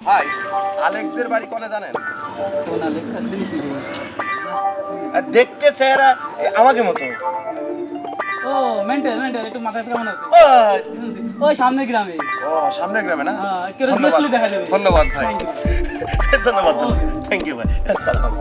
ভাই আলেকদের বাড়ি কোনে জানেন? কোন আলেক চিনিস নি? দেখতে চেহারা আমাকে মতো। ও মেন্টাল একটু মাথায় কেমন আছে? ও ওই সামনের গ্রামে। ও সামনে গ্রামে না? হ্যাঁ, একটু রেসলে দেখা যাবে। ধন্যবাদ ভাই। Thank you. ধন্যবাদ থ্যাংক ইউ ভাই। সালাম।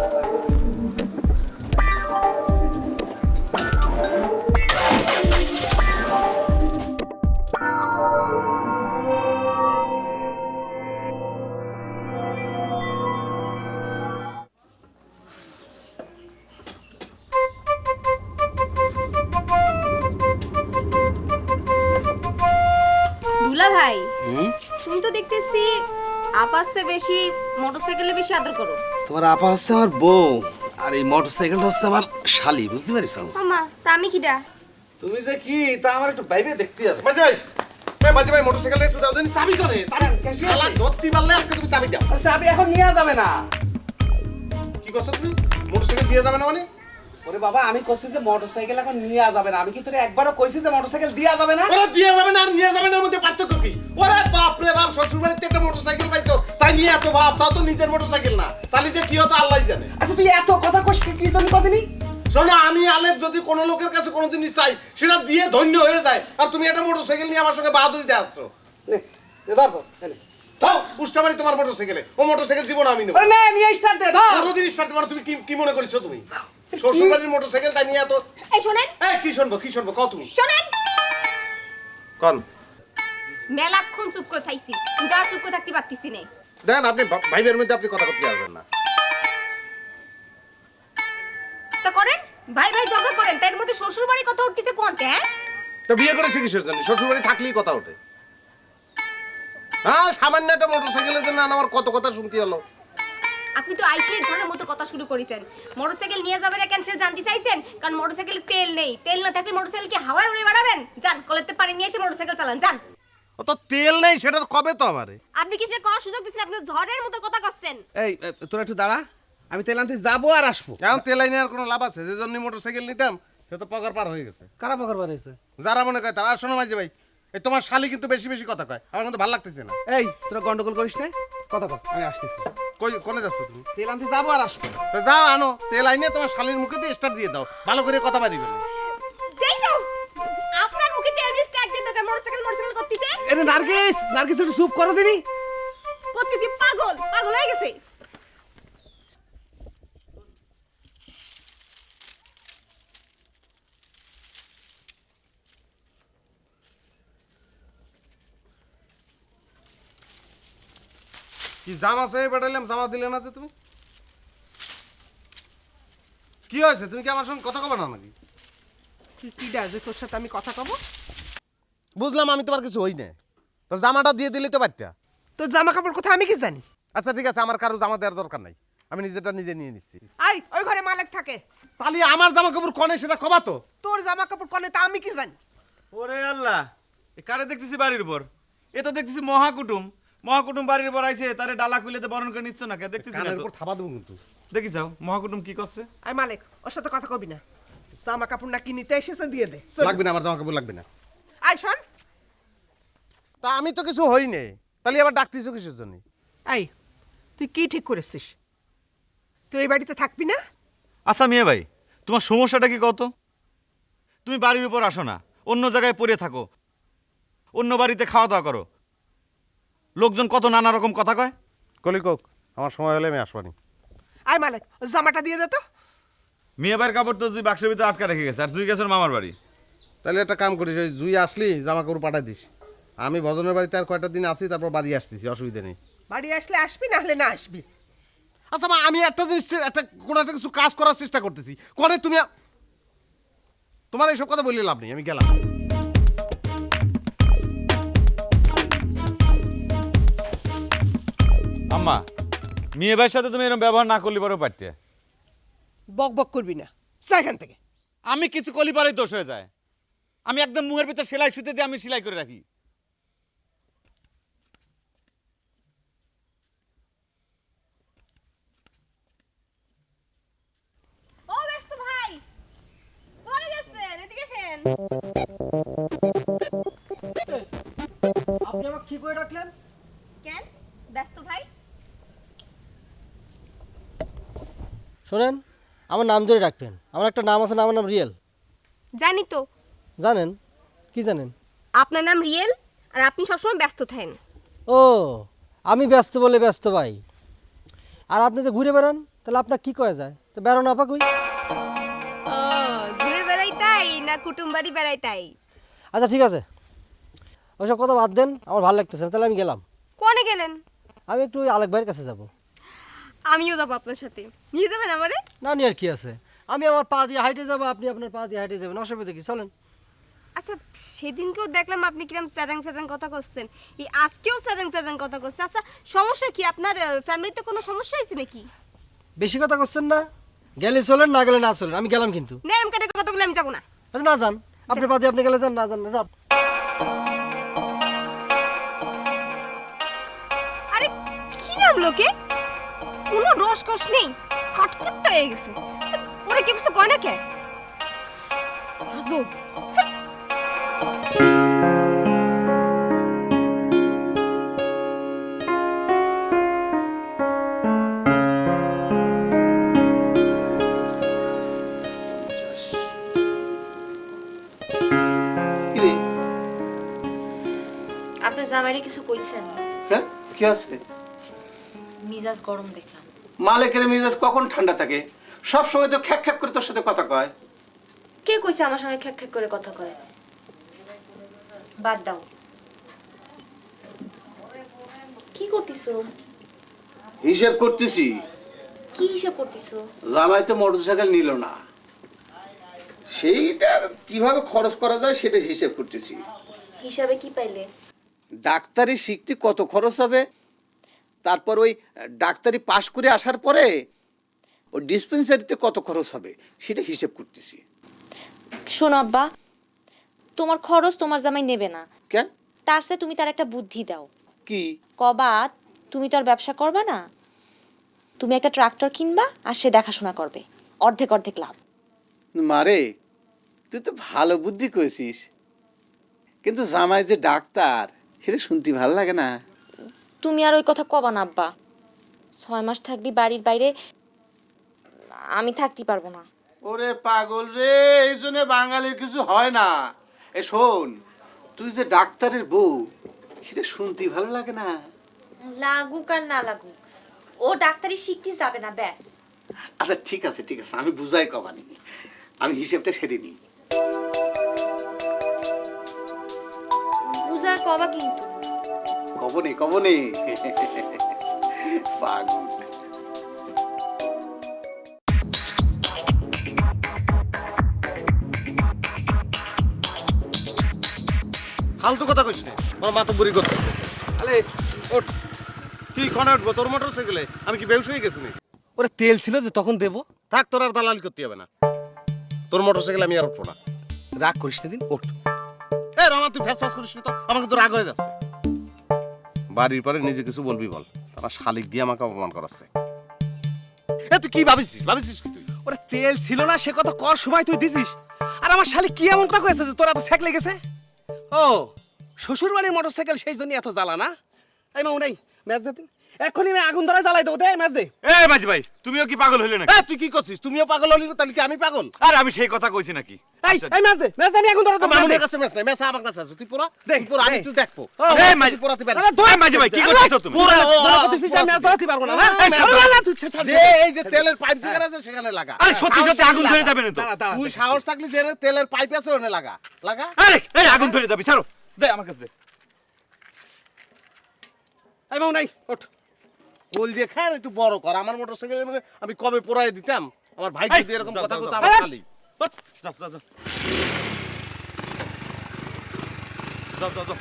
দুলা ভাই তুমি তো দেখতেছি আপাসে বেশি মোটরসাইকেলে বেশি আদর করো। তোমার আপা হচ্ছে আমার বউ আর এই মোটরসাইকেলটা হচ্ছে আমার শালি, বুঝতে পারিস? মামা তা আমি কিডা? তুমি যে কি তা আমার একটু ভাইবে দেখতে হবে। বাজে ভাই বাজে ভাই মোটরসাইকেলে একটু দাও দেন। চাবি কোনে? শালা ধরতি পারলে আজকে তুমি চাবি দাও। চাবি এখন নিয়ে যাবে না। কি করছো তুমি? মোটরসাইকেল দিয়ে যাবে না মানে? ওরে বাবা, আমি কইছি যে মোটরসাইকেল এখন নিয়ে যাবে না। আমি কি তোরে একবারও কইছি যে মোটরসাইকেল দিয়া যাবে না? ওরা দিয়ে যাবে না আর নিয়ে যাবে না এর মধ্যে পার্থক্য কি? ওরে বাপ রে বাপ, শ্বশুর বাড়িতে একটা মোটরসাইকেল পাইছো তাই নিয়ে এত ভাব, তাও তো নিজের মোটরসাইকেল না। তাহলে যে কি হতো আল্লাহই জানে। আচ্ছা তুই এত কথা কইস কি জন্য কদিনই? শোনো, আমি আলেপ যদি কোনো লোকের কাছে কোনো জিনিস চাই সেটা দিয়ে ধন্য হয়ে যায়, আর তুমি একটা মোটরসাইকেল নিয়ে আমার সঙ্গে বাহাদুরিতে আসছো। নে ধর এনে তাও উষ্টাবাড়ি তোমার মোটরসাইকেলে, ও মোটরসাইকেল জীবন আমি নেব। ওরে নে নিয়ে স্টার্ট দে ধর। কোনো জিনিস পারতে পারো তুমি? কি মনে করেছো তুমি? শ্বশুর বাড়ির মোটরসাইকেলটা নিয়ে এত এই শুনেন কি শুনবো কত তুমি শুনেন, কন মেলাক্ষণ চুপ করে থাইছি, কিন্তু আর চুপ করে থাকতে পারতেছি না। দেখেন আপনি ভাইবের মধ্যে আপনি কথা করতে পারবেন না। তা করেন ভাই ভাই ঝগড়া করেন, তার মধ্যে শ্বশুর বাড়ি কথা উঠতেছে কোনতে? হ্যাঁ তো বিয়ে করেছি কিসের জন্য? শ্বশুর বাড়ি থাকলেই কথা ওঠে। হ্যাঁ, সামান্য একটা মোটরসাইকেলের জন্য আমার কত কথা শুনতে হলো। আপনি তো আইসেই ধরনের মতো কথা শুরু করেছেন। মোটরসাইকেল নিয়ে যাবেন না কেন সে জানতে চাইছেন? কারণ মোটরসাইকেলে তেল নেই, তেল না থাকলে মোটরসাইকেল কি হাওয়ায় উড়ে বেড়াবেন? যান কলেতে পানি নিয়ে এসে মোটরসাইকেল চালান যান। অত তেল নেই সেটা তো কবে তো আমারে। আপনি কি সে করার সুযোগ দিচ্ছেন? আপনি ঝড়ের মতো কথা করছেন। এই তোরা একটু দাঁড়া, আমি তেল আনতে যাবো আর আসবো। এখন তেল আইনে আর কোনো লাভ আছে? যে জন্য মোটরসাইকেল নিতাম সে তো পগার পার হয়ে গেছে। কারা পকর বাড়াইছে? যারা মনে করে তারা। আর শোনো মাঝি ভাই, এই তোমার শালি কিন্তু বেশি বেশি কথা কয়, আমার কিন্তু ভালো লাগতেছে না। এই তোরা গন্ডগোল করিস না, কথা কর, আমি আসতেছি। কই কোনে যাচ্ছ তুমি? তেল আনতে যাবো আর আসবো। তো যাও আনো তেল আইনে তোমার শালির মুখে দিয়ে স্টার্ট দিয়ে দাও, ভালো করে কথা বাড়িবে না। দেই যাও, আপনার মুখে তেল দিয়ে স্টার্ট দিন দরকার। মোটরসাইকেল করতেছে এটা নার্গিস একটু চুপ করো দিনি। করতেছি, পাগল হয়ে গেছে। কি জামা চাই পাঠাইলাম, জামা দিলে না যে তুমি? কি হয়েছে? তুমি কি আমার সঙ্গে কথা কবে না নাকি? কি যে তোর সাথে আমি কথা কব? বুঝলাম আমি তোমার কিছু হই না, তো জামাটা দিয়ে দিলে তো পারতা। তোর জামা কাপড় কথা আমি কি জানি? আচ্ছা ঠিক আছে, আমার কারো জামা দেওয়ার দরকার নাই, আমি নিজেরটা নিজে নিয়ে নিচ্ছি। আই ওই ঘরে মালিক থাকে, তাহলে আমার জামা কাপড় কনে সেটা কবা তো। তোর জামা কাপড় কনে তা আমি কি জানি? ওরে আল্লাহ, এ কারে দেখতেছি বাড়ির উপর? এ তো দেখতেছি মহাকুটুম বাড়ির উপর আইছে, তারে ডালা খুলেতে বরণ করে নিচ্ছ না কে? দেখতেছি না কানের তো। উপর থাবা দেবো কিন্তু। দেখি যাও মহাকুটুম কি করছে। আই মালিক ওর সাথে কথা কবি না। জামা কাপড় না কি নিতে এসেছে দিয়ে দে। চল। লাগবে না, আমার জামা কাপড় লাগবে না। আই শোন, তা আমি তো কিছু হই নে, তাহলে আবার ডাকতেছো কিসের জন্য? আই তুই কি ঠিক করেছিস? তুই এই বাড়িতে থাকবি না? আচ্ছা মিয়া ভাই, তোমার সমস্যাটা কি কত? তুমি বাড়ির উপর আসো না, অন্য জায়গায় পড়ে থাকো, অন্য বাড়িতে খাওয়া দাওয়া করো, লোকজন কত নানা রকম কথা কয়। কলিকক, আমার সময় হলে আমি আসবানি। আই মালিক ওর জামাটা দিয়ে দে তো। মিয়া ভাইয়ের কাপড় তো তুই বাক্সের ভিতরে আটকা রেখে গেছে, আর তুই গেছেন মামার বাড়ি। তাহলে একটা কাম করিস, ওই জুই আসলি জামা কাপড় পাঠাই দিস। আমি ভজনের বাড়িতে আর কয়টা দিন আছি, তারপর বাড়ি আসতেছি, অসুবিধা নেই। বাড়ি আসলে আসবি, না হলে না আসবি। আচ্ছা মা, আমি একটা জিনিস কোনো একটা কিছু কাজ করার চেষ্টা করতেছি, কনে তুমি তোমার এইসব কথা বললে লাভ নেই, আমি গেলাম। আম্মা, মিয়া ভাইয়ের সাথে তুমি এরকম ব্যবহার না করলে পরেও পারতে। বক বক করবি না, যা এখান থেকে। আমি কিছু কলি পারেই দোষ হয়ে যায়। আমি একদম মুখের ভিতর সেলাই সুতে দিয়ে আমি সেলাই করে রাখি। ও ব্যস্ত ভাই, কোনে যাচ্ছেন? এদিকে আসেন। আপনি আমাকে কি করে রাখলেন? কেন ব্যস্ত ভাই? শোনেন, আমার নাম ধরে রাখবেন। আমার একটা নাম আছে না, আমার নাম রিয়েল। জানি তো জানেন? কি জানেন? আপনার নাম রিয়েল, আর আপনি সবসময় ব্যস্ত থাকেন। ও, আমি ব্যস্ত বলে ব্যস্ত ভাই। আর আপনি যে ঘুরে বেড়ান, তাহলে আপনার কি কয়া যায়? তো বেড়ানো আপা কই? ও, ঘুরে বেড়াই তাই না কুটুম বাড়ি বেড়াই তাই? আচ্ছা ঠিক আছে, ওইসব কথা বাদ দেন, আমার ভালো লাগতেছে না, তাহলে আমি গেলাম। কোনে গেলেন? আমি একটু ওই আলেক ভাইয়ের কাছে যাব। আমিও যাবো আপনার সাথে। নিয়ে যাবেন আমারে? না নিয়ে আর কি আছে, আমি আমার পা দিয়ে হাইটে যাবো, আপনি আপনার পা দিয়ে হাইটে যাবেন, অসুবিধা কি, চলেন। আচ্ছা, সেদিনকেও দেখলাম আপনি কিরম চ্যাটাং চ্যাটাং কথা করছেন, এই আজকেও চ্যাটাং চ্যাটাং কথা করছেন। আচ্ছা, সমস্যা কি? আপনার ফ্যামিলিতে কোনো সমস্যা হয়েছে নাকি? বেশি কথা করছেন না, গেলে চলেন, না গেলে না চলেন, আমি গেলাম কিন্তু। নেম কাটে কতগুলো আমি যাবো না। আচ্ছা না যান, আপনি পা দিয়ে আপনি গেলে যান, না যান না যান। আরে কি নাম লোকে, কোনো রস কস নেই, খটখটটা হয়ে গেছে। ওরা কি কিছু কয় না কে? আজব। কি রে? আপনার জামাইরে কিছু কইছেন? হ্যাঁ, কি আছে? মিজাজ গরম দেখলাম। মালিকের মেজাজ কখন ঠান্ডা থাকে? সব সময় তো খ্যাক খ্যাক করে তোর সাথে কথা কয়। কে কইছে আমার সঙ্গে খ্যাক খ্যাক করে কথা কয়? বাদ দাও। কি করতিছো? হিসেব করতেছি। কি হিসাব করতিছো? জামাই তো মোটরসাইকেল নিল না, সেইটা কিভাবে খরচ করা যায় সেটা হিসেব করতেছি। হিসাবে কি পাইলে? ডাক্তারি শিখতে কত খরচ হবে, তারপর ওই ডাক্তারি পাশ করে আসার পরে ওই ডিসপেন্সারিতে কত খরচ হবে সেটা হিসেব করতেছি। শোনো আব্বা, তোমার খরচ তোমার জামাই নেবে না, কেন? তার চেয়ে তুমি তার একটা বুদ্ধি দাও। কি? কবা তুমি তো আর ব্যবসা করবা না, তুমি একটা ট্রাক্টর কিনবা আর সে দেখাশোনা করবে, অর্ধেক অর্ধেক লাভ। মারে, তুই তো ভালো বুদ্ধি করেছিস, কিন্তু জামাই যে ডাক্তার সেটা শুনতে ভালো লাগে না। তুমি আর ওই কথা কবা না আব্বা, 6 মাস থাকবি বাড়ির বাইরে, আমি থাকতে পারবো না। ওরে পাগল রে, এই জন্য বাঙালির কিছু হয় না। এ শোন, তুই যে ডাক্তারের বউ সেটা শুনতে ভালো লাগে না। লাগুক আর না লাগুক, ও ডাক্তারি শিখতে যাবে না, ব্যাস। আচ্ছা ঠিক আছে ঠিক আছে, আমি বুঝাই কবানি, আমি হিসেবটা সেরে নিই। বুঝা কবা কিন্তু। কবনে কবনে পাগল। ফালতু কথা কইস না, আমার মাথা বুড়ি করতেছে। আলে ওঠ, কি ক্ষণে উঠবো তোর মোটর সাইকেলে? আমি কি বেহুশ হয়ে গেছি? ওরে তেল ছিল যে তখন দেবো। থাক, তোর আর দালালি করতে হবে না, তোর মোটর সাইকেল আমি আর উঠবো না। রাগ করিস না দিন, ওঠ। এ রমা, তুই ফ্যাস ফ্যাস করিস না তো, আমাকে তো রাগ হয়ে যাচ্ছে। বাড়ির পরে নিজে কিছু বলবি বল, তারা শালিক দিয়ে আমাকে অপমান করাচ্ছে। এ তুই কি ভাবিস কি তুই? ওরে তেল ছিল না সে কথা কর সময় তুই দিছিস, আর আমার শালি কি এমনটা করেছে যে তোর এত ছ্যাক লেগেছে? ও, শ্বশুর বাড়ির মোটরসাইকেল, সেই জন্য এত জ্বালা না? এই মামু নাই, ম্যাচ দে দিন, এক্ষুনি আমি আগুন ধরায় জ্বালাই দেবো, দে ম্যাচ দে। এ মাঝি ভাই, তুমিও কি পাগল হইলে নাকি? এ তুই কি করছিস? তুমিও পাগল হলি না, তাহলে কি আমি পাগল? আর আমি সেই কথা কইছি নাকি? এই ম্যাচ দে, আমি আগুন ধরাই দেবো। মামুনের কাছে ম্যাচ নাই, ম্যাচ আমার কাছে আছে। তুই পোড়া, তুই পোড়া, আমি তুই দেখবো। এই মাঝি, পোড়াতে পারিস। এই মাঝি ভাই, কি করতেছো তুমি? ম্যাচ ধরাতে পারবো না, না? এই ছাড়ো না, না, তুই ছাড়, যে এই যে তেলের পাইপ যেখানে আছে সেখানে লাগা। আরে সত্যি সত্যি আগুন ধরে যাবে না তো? তুই সাহস থাকলে যে তেলের পাইপ আছে ওখানে লাগা। আরে এই আগুন ধরে যাবে, ছাড়ো, দে আমার কাছে দে। এই মামু নাই, ওঠ। কোল দিয়ে খান একটু বড় কর। আমার মোটরসাইকেল আমি কবে পোড়ায় দিতাম, আমার ভাই যদি এরকম কথা কইতো আমার খালি। যাও, যাও, যাও। যাও, যাও, যাও।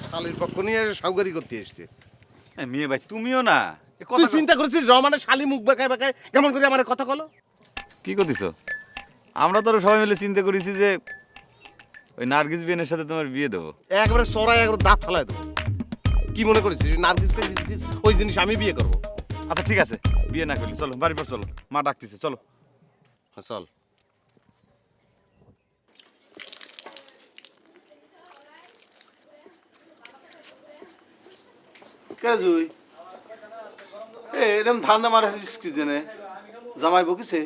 শালির পক্ষ নিয়ে সাউগারি করতে এসছে। এ মেয়ে ভাই, তুমিও না এ তুই কথা চিন্তা করেছিস রমানের শালি মুখ বেকায় বেকায় কেমন করে আমার কথা কলো? কি করতেছো? আমরা তো আরো সবাই মিলে চিন্তা করেছি যে ওই নার্গিস বিয়েনের সাথে তোমার বিয়ে দেবো। একবারে সরাই একবার দাঁত ফালাই দেবো। কি মনে করেছিস নার্গিসকে দিস ওই জিনিস আমি বিয়ে করবো? আচ্ছা ঠিক আছে, বিয়ে না করলি চলো বাড়ি পর, চলো, মা ডাকতেছে, চলো। হ্যাঁ, চল। কে জুই? এরকম ধান্দা মারাছিস কি জেনে জামাই বকিছে?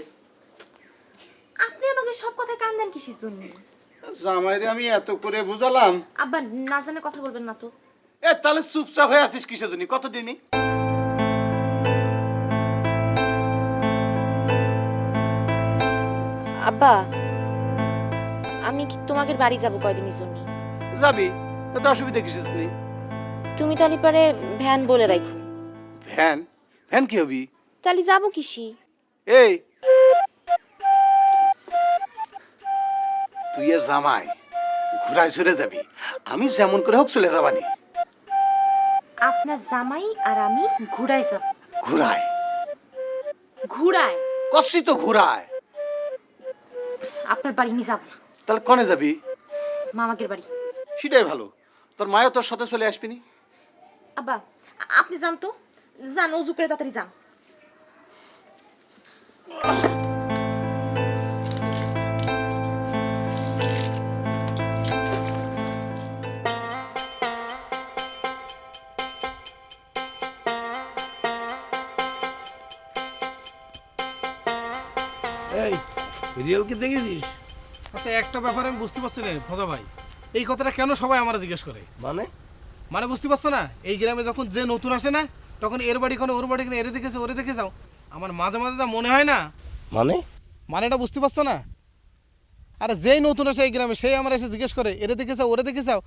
আপনি আমাকে সব কথা কান দেন কিসের জন্য? জামাইরে আমি এত করে বুঝালাম। আব্বা না জানে কথা বলবেন না তো। তাহলে চুপচাপ হয়ে আছিস কিসের জন্য? কতদিনই আব্বা আমি কি তোমাদের বাড়ি যাব কয়দিনের জন্য? যাবি, তাতে অসুবিধা কিসের জন্য? তুমি তালি পারে ভ্যান বলে রাখো। ভ্যান? ভ্যান কি হবি? তালি যাব কিসি? এই তুই আর জামাই ঘুরায় চলে যাবি, আমি যেমন করে হোক চলে যাবানি। আপনার জামাই আর আমি ঘুরায় যাব। ঘুরায়? ঘুরায়? কষি তো ঘুরায়। আপনার বাড়ি নিয়ে যাব না। তাহলে কনে যাবি? মামাকের বাড়ি। সেটাই ভালো, তোর মায়ও তোর সাথে চলে আসবিনি। আব্বা আপনি যান তো, যান অজু করে তাড়াতাড়ি যান। এই রিয়েল কি দেখেছিস? আচ্ছা একটা ব্যাপার আমি বুঝতে পারছি না ফদা ভাই, এই কথাটা কেন সবাই আমার জিজ্ঞেস করে? মানে বুঝতে পারছো না, এই গ্রামে যখন যে নতুন আসে না তখন এর বাড়ি কোনো ওর বাড়ি কোনো এরে দেখেছে ওরে দেখে যাও, আমার মাঝে মাঝে যা মনে হয় না। মানেটা বুঝতে পারছো না? আরে যেই নতুন আসে এই গ্রামে সেই আমার এসে জিজ্ঞেস করে এরে দেখে যাও ওরে দেখে যাও,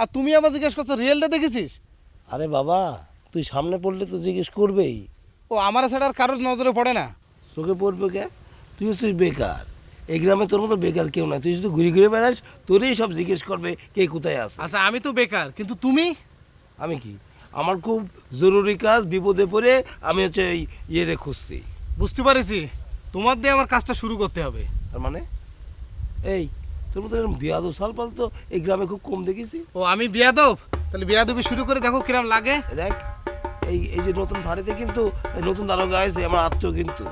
আর তুমি আবার জিজ্ঞেস করছো রিয়েলটা দেখেছিস? আরে বাবা তুই সামনে পড়লে তো জিজ্ঞেস করবেই। ও আমার ছাড়া আর কারোর নজরে পড়ে না। তোকে পড়বে কে? তুই হচ্ছিস বেকার, এই গ্রামে তোর মতো বেকার কেউ নাই, তুই শুধু ঘুরে ঘুরে বেড়াস, তোরই সব জিজ্ঞেস করবে কে কোথায় আছে। আচ্ছা আমি তো বেকার, কিন্তু তুমি? আমি কি, আমার খুব জরুরি কাজ, বিপদে পড়ে আমি হচ্ছে এই ইয়ে খুঁজছি। বুঝতে পারিছি, তোমার দিয়ে আমার কাজটা শুরু করতে হবে। তার মানে এই তোর মতো এরকম বিয়াদব সালপাল তো এই গ্রামে খুব কম দেখেছি। ও আমি বিয়াদব? তাহলে বিয়াদবি শুরু করে দেখো কিরম লাগে। দেখ এই এই যে নতুন ভাড়িতে কিন্তু নতুন দারোগা আছে আমার আত্মীয় কিন্তু।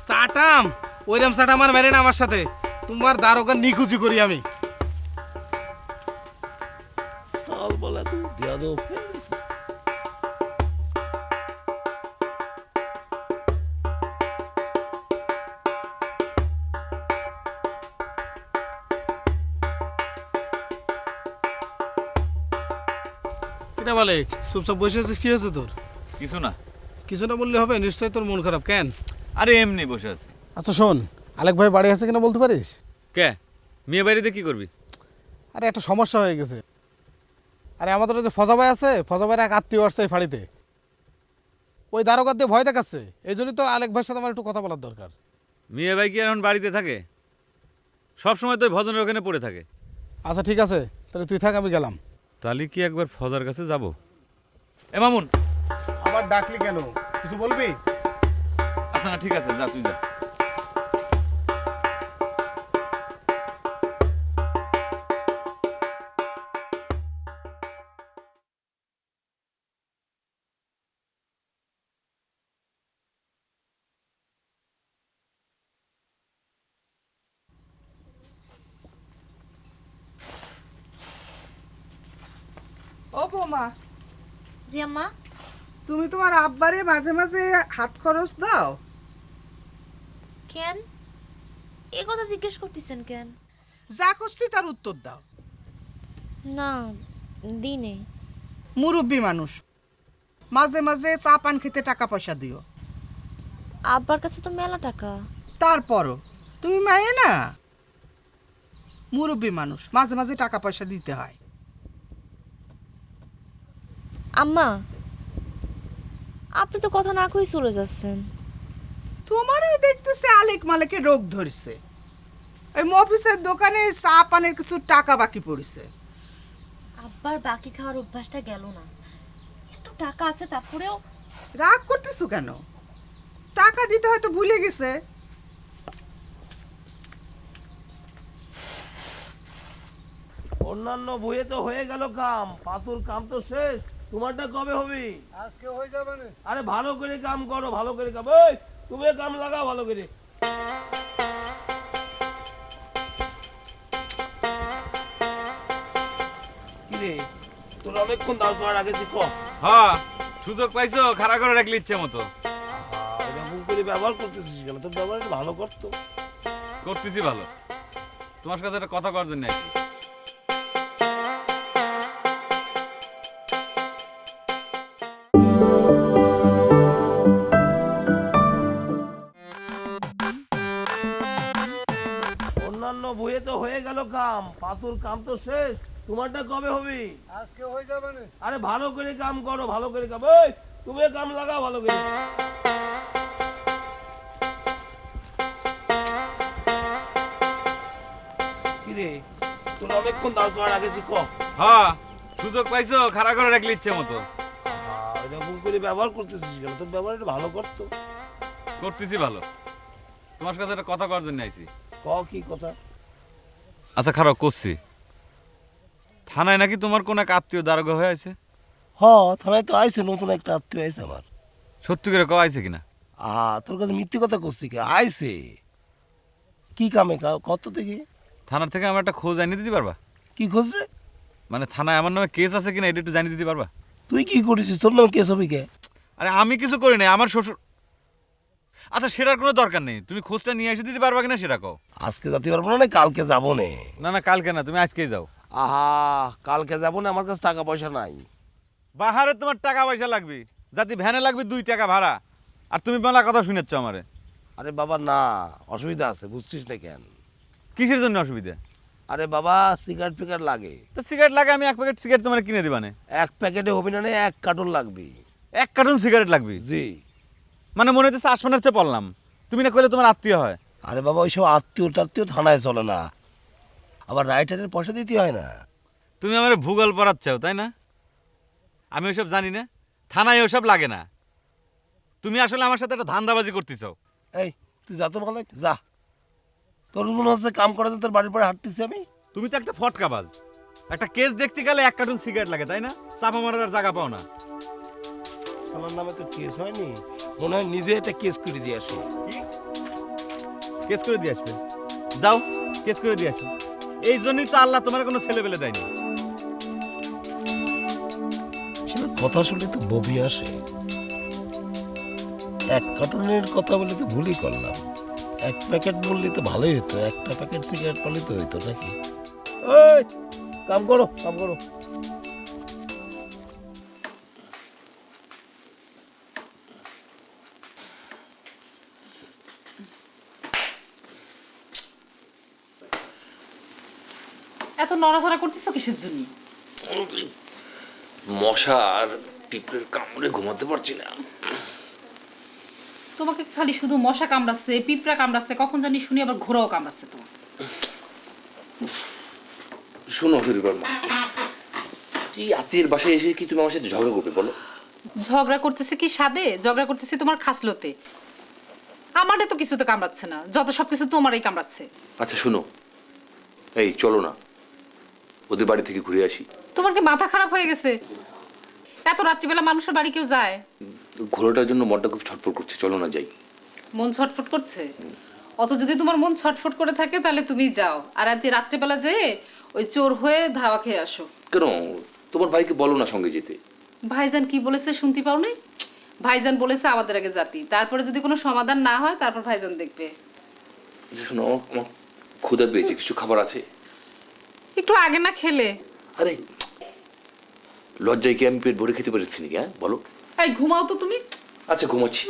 সাটাম ওইরকম সাটা আমার মেরে না আমার সাথে, তোমার দারোগা নিখুঁজি করি আমি। সাল বলা তুই বিয়াদব হয়ে গেছে। এটা বলে চুপচাপ বসে আছিস, কি হয়েছে তোর? কিছু না। কিছু না বললে হবে, নিশ্চয়ই তোর মন খারাপ। কেন? আরে এমনি বসে আছি। আচ্ছা শোন, আলেক ভাই বাড়ি আছে কিনা বলতে পারিস? কে? মেয়ে বাড়িতে কি করবি? আরে একটা সমস্যা হয়ে গেছে। আরে আমাদের যে ফজা ভাই আছে, ফজা ভাইয়ের এক আত্মীয় আসছে এই ফাঁড়িতে, ওই দারোগার দিয়ে ভয় দেখাচ্ছে, এই জন্যই তো আলেক ভাইয়ের সাথে আমার একটু কথা বলার দরকার। মেয়ে ভাই কি এখন বাড়িতে থাকে? সব সময় তো ওই ভজনের ওখানে পড়ে থাকে। আচ্ছা ঠিক আছে, তাহলে তুই থাক, আমি গেলাম। তাহলে কি একবার ফজার কাছে যাব? এ মামুন, আবার ডাকলি কেন? কিছু বলবি? আচ্ছা না ঠিক আছে, যা তুই যা। ও বৌমা, জি আম্মা। তুমি তোমার আব্বারে মাঝে মাঝে হাত খরচ দাও? কেন এ কথা জিজ্ঞেস করতেছেন কেন? যা করছি তার উত্তর দাও। না দিনে। মুরব্বী মানুষ, মাঝে মাঝে চা পান খেতে টাকা পয়সা দিও। আব্বার কাছে তো মেলা টাকা। তারপরও তুমি মায়ে না, মুরব্বী মানুষ, মাঝে মাঝে টাকা পয়সা দিতে হয়। আম্মা আপনি তো কথা না কই চলে যাচ্ছেন। তোমারও দেখতেছে আলেক মালেকের রোগ ধরছে, ওই মফিসের দোকানে চা পানের কিছু টাকা বাকি পড়েছে। আব্বার বাকি খাওয়ার অভ্যাসটা গেল না, এত টাকা আছে তারপরেও। রাগ করতেছো কেন? টাকা দিতে হয়তো ভুলে গেছে। অন্যান্য বইয়ে তো হয়ে গেল কাম, পাতুর কাম তো শেষ, তোমারটা কবে হবে? আজকে হয়ে যাবে না। আরে ভালো করে কাম করো, ভালো করে কাম, ওই তুমি কাম লাগাও ভালো করে। কিরে তোর অনেকক্ষণ দাঁড় করার আগে তুই ক। হ্যাঁ সুযোগ পাইছো খাড়া করে রাখলে ইচ্ছে মতো। এরকম করে ব্যবহার করতেছিস কেন? তোর ব্যবহার একটু ভালো করতো। করতেছি ভালো, তোমার সাথে একটা কথা করার জন্য আইছি। অন্যান্য বইয়ে তো হয়ে গেল কাম, পাতুর কাম তো শেষ, তোমারটা কবে হবে? আজকে হয়ে যাবে না। আরে ভালো করে কাম করো, ভালো করে কাম। এই তুমি কাম লাগাও ভালো করে। কিরে তোর অনেকক্ষণ দাঁড় করার আগে ক। হ্যাঁ, সুযোগ পাইছো খাড়া করে রাখলে ইচ্ছে মতো। এরকম করে ব্যবহার করতেছিস কেন? তোর ব্যবহার একটু ভালো করতো। করতেছি ভালো, তোমার সাথে একটা কথা করার জন্য আইছি। কি কথা? আচ্ছা খারাপ করছি, থানায় নাকি তোমার কোন এক আত্মীয় দারোগা হয়ে আছে? থানায় তো আইছে, নতুন একটা আত্মীয় আইছে আমার। সত্যি করে কও আইছে কিনা? তোর কাছে মিথ্যে কথা করছি কি? আইছে। কি কামে কত থেকে? থানার থেকে আমার একটা খোঁজ জানিয়ে দিতে পারবা? কি খোঁজ রে? মানে থানায় আমার নামে কেস আছে কিনা এটা একটু জানিয়ে দিতে পারবা? তুই কি করেছিস? তোর নামে কেস হবে কে? আরে আমি কিছু করি নাই, আমার শ্বশুর। আচ্ছা সেটার কোনো দরকার নেই, তুমি খোঁজটা নিয়ে এসে দিতে পারবা কিনা সেটা কও। আজকে যেতে পারবো না, কালকে যাবো না। না না কালকে না, তুমি আজকেই যাও। কালকে যাবো না, আমার কাছে টাকা পয়সা নাই। বাহারে তোমার টাকা পয়সা লাগবে, যাতে ভ্যানে লাগবে 2 টাকা ভাড়া, আর তুমি মেলা কথা শুনেছ আমারে। আরে বাবা না, অসুবিধা আছে, বুঝছিস না কেন? কিসের জন্য অসুবিধা? আরে বাবা সিগারেট ফিগারেট লাগে। তো সিগারেট লাগে, আমি 1 প্যাকেট সিগারেট তোমার কিনে দিবানে। 1 প্যাকেটে হবি না, 1 কার্টন লাগবে। 1 কার্টন সিগারেট লাগবে? জি। মানে মনে হচ্ছে আসমানের চেয়ে পড়লাম, তুমি না কইলে তোমার আত্মীয় হয়। আরে বাবা ওইসব আত্মীয় থানায় চলে না, আবার রাইটারের পয়সা দিতে হয় না। তুমি আমার ভূগোল পড়াচ্ছাও তাই না? আমি ওইসব জানি না, থানায় ওসব লাগে না। তুমি আসলে আমার সাথে একটা ধান্দাবাজি করতেছ। এই তুই যা তো ভালো, যা। তোর মনে হচ্ছে কাম করাতে তোর বাড়ির পরে হাঁটতেছি আমি। তুমি তো একটা ফটকাবাজ, একটা কেস দেখতে গেলে 1 কার্টন সিগারেট লাগে তাই না? চাপা মারার আর জায়গা পাও না। আমার নামে তো কেস হয়নি, মনে হয় নিজে একটা কেস করে দিয়ে আসি। কি কেস করে দিয়ে আসবে? যাও কেস করে দিয়ে আসো। এই জন্যই তো আল্লাহ তোমার কোনো ছেলে পেলে দেয়নি। সেটা কথা শুনলে তো বমি আসে। 1 কার্টনের কথা বলে তো ভুলই করলাম। 1 প্যাকেট বললে তো ভালোই হতো, 1টা প্যাকেট সিগারেট পেলে তো হইতো নাকি। ওই কাম করো, কাম করো। এত নড়াচড়া করতেছো কিসের জন্য? মশা আর পিঁপড়ের কামড়ে ঘুমাতে পারছি না। তোমাকে খালি শুধু মশা কামড়াচ্ছে, পিঁপড়া কামড়াচ্ছে, কখন জানি শুনি আবার ঘোড়াও কামড়াচ্ছে তোমার। শোনো ফিরবার মা, এই আত্মীয়ের বাসায় এসে কি তুমি আমার সাথে ঝগড়া করবে বলো? ঝগড়া করতেছে কি স্বাদে? ঝগড়া করতেছে তোমার খাসলতে। আমারে তো কিছুতে কামড়াচ্ছে না, যত সবকিছু তোমারই কামড়াচ্ছে। আচ্ছা শোনো, এই চলো না ওদের বাড়ি থেকে ঘুরে আসি। তোমার কি মাথা খারাপ হয়ে গেছে? এত রাত্রিবেলা মানুষের বাড়ি কেউ যায়? ঘোড়াটার জন্য মনটা খুব ছটফট করছে, চলো না যাই। মন ছটফট করছে? অত যদি তোমার মন ছটফট করে থাকে তাহলে তুমি যাও, আর রাত্রিবেলা যেয়ে ওই চোর হয়ে ধাওয়া খেয়ে আসো। কেন তোমার ভাইকে বলো না সঙ্গে যেতে? ভাইজান কি বলেছে শুনতে পাও নাই? ভাইজান বলেছে আমাদের আগে জাতি, তারপরে যদি কোনো সমাধান না হয় তারপর ভাইজান দেখবে। শোনো আমার ক্ষুধা পেয়েছে, কিছু খাবার আছে? একটু আগে না খেলে? আরে লজ্জায় কি আমি পেট ভরে খেতে পারছি নাকি? হ্যাঁ বলো। এই ঘুমাও তো তুমি। আচ্ছা ঘুমাচ্ছি।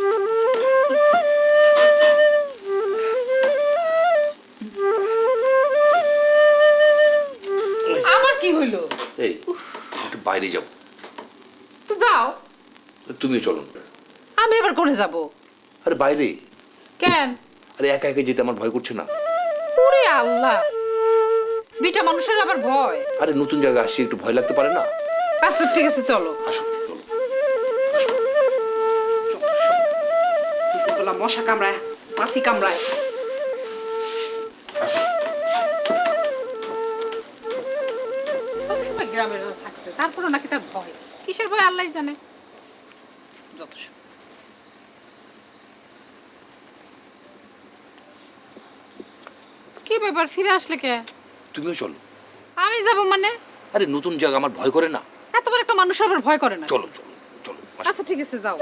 আবার কি হইলো? এই একটু বাইরে যাও। তো যাও। তুমিও চলো। আমি এবার কোনে যাব? আরে বাইরে। কেন? আরে একা একা যেতে আমার ভয় করছে না? ওরে আল্লাহ, বিটা মানুষের আবার ভয়? আরে নতুন জায়গা আসছি, একটু ভয় লাগতে পারে না? আচ্ছা ঠিক আছে চলো। আসো। মশা কামড়ায়, মাছি কামড়ায়। সবসময় গ্রামের থাকছে, তারপরও নাকি তার ভয়। কিসের ভয় আল্লাহ জানে। যত কি ব্যাপার, ফিরে আসলে কে? তুমিও চলো। আমি যাব মানে? আরে নতুন জায়গা আমার ভয় করে না? এত বড় একটা মানুষ আবার ভয় করে না? চলো চলো। চলো আচ্ছা ঠিক আছে যাও।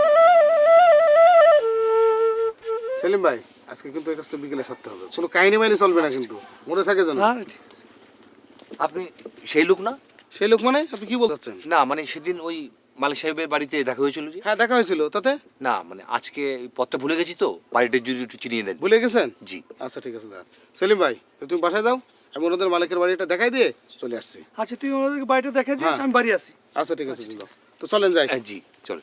সেলিম ভাই আজকে কিন্তু এই কাজটা বিকেলে সারতে হবে, কোনো কাহিনী মাইনি চলবে না কিন্তু, মনে থাকে যেন। আপনি সেই লোক না? সেই লোক মানে আপনি কি বলতে চাচ্ছেন? না মানে সেদিন ওই মালিক সাহেবের বাড়িতে দেখা হয়েছিল যে। হ্যাঁ দেখা হয়েছিল, তাতে না মানে আজকে এই পথটা ভুলে গেছি তো, বাড়িটা যদি একটু চিনিয়ে দেন। ভুলে গেছেন? জি। আচ্ছা ঠিক আছে দাঁড়ান। সেলিম ভাই তুমি বাসায় যাও, আমি ওনাদের মালিকের বাড়িটা দেখাই দিয়ে চলে আসছি। আচ্ছা তুই ওনাদেরকে বাড়িটা দেখা দিস, হ্যাঁ। আমি বাড়ি আসি। আচ্ছা ঠিক আছে বিন্দাস। তো চলেন যাই। জি চল।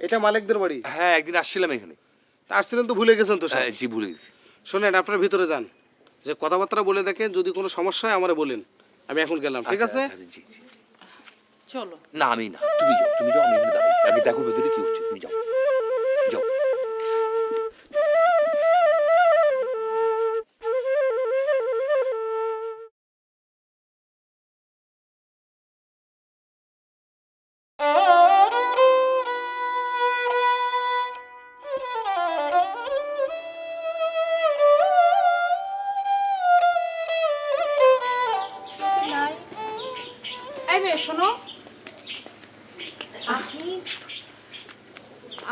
এটা মালিকদের বাড়ি? হ্যাঁ একদিন আসছিলাম এখানে। তা আসছিলেন তো ভুলে গেছেন তো সব। জি ভুলে গেছি। শোনেন আপনার ভিতরে যান, যে কথাবার্তা বলে দেখেন, যদি কোনো সমস্যা হয় আমারে বলেন, আমি এখন গেলাম, ঠিক আছে? জি জি। চলো। না আমি না, তুমি যাও, তুমি যাও, আমি এখানে দাঁড়াই। আগে দেখো ভেতরে কি হচ্ছে, তুমি যাও যাও। এই মেয়ে শোনো,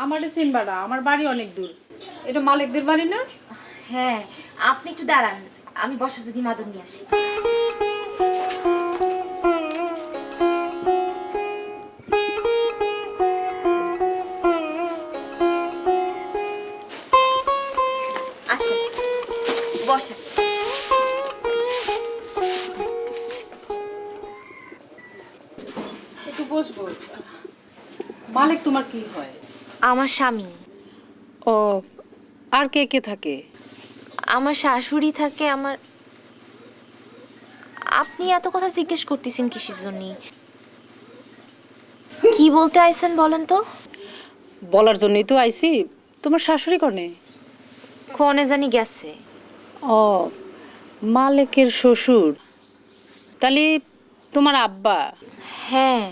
আমার চিনবাড়া, আমার বাড়ি অনেক দূর। এটা মালিকদের বাড়ি না? হ্যাঁ, আপনি একটু দাঁড়ান, আমি বসা যদি মাদুর নিয়ে আসি। আসেন, বসেন। একটু বসবো। মালিক তোমার কি হয়? আমার স্বামী। ও, আর কে কে থাকে? আমার শাশুড়ি থাকে, আমার। আপনি এত কথা জিজ্ঞেস করতেছেন কিসের জন্য? কি বলতে আইছেন বলেন তো? বলার জন্যই তো আইছি। তোমার শাশুড়ি কনে? কোনে জানি গেছে। ও, মালিকের শ্বশুর। তাহলে তোমার আব্বা? হ্যাঁ।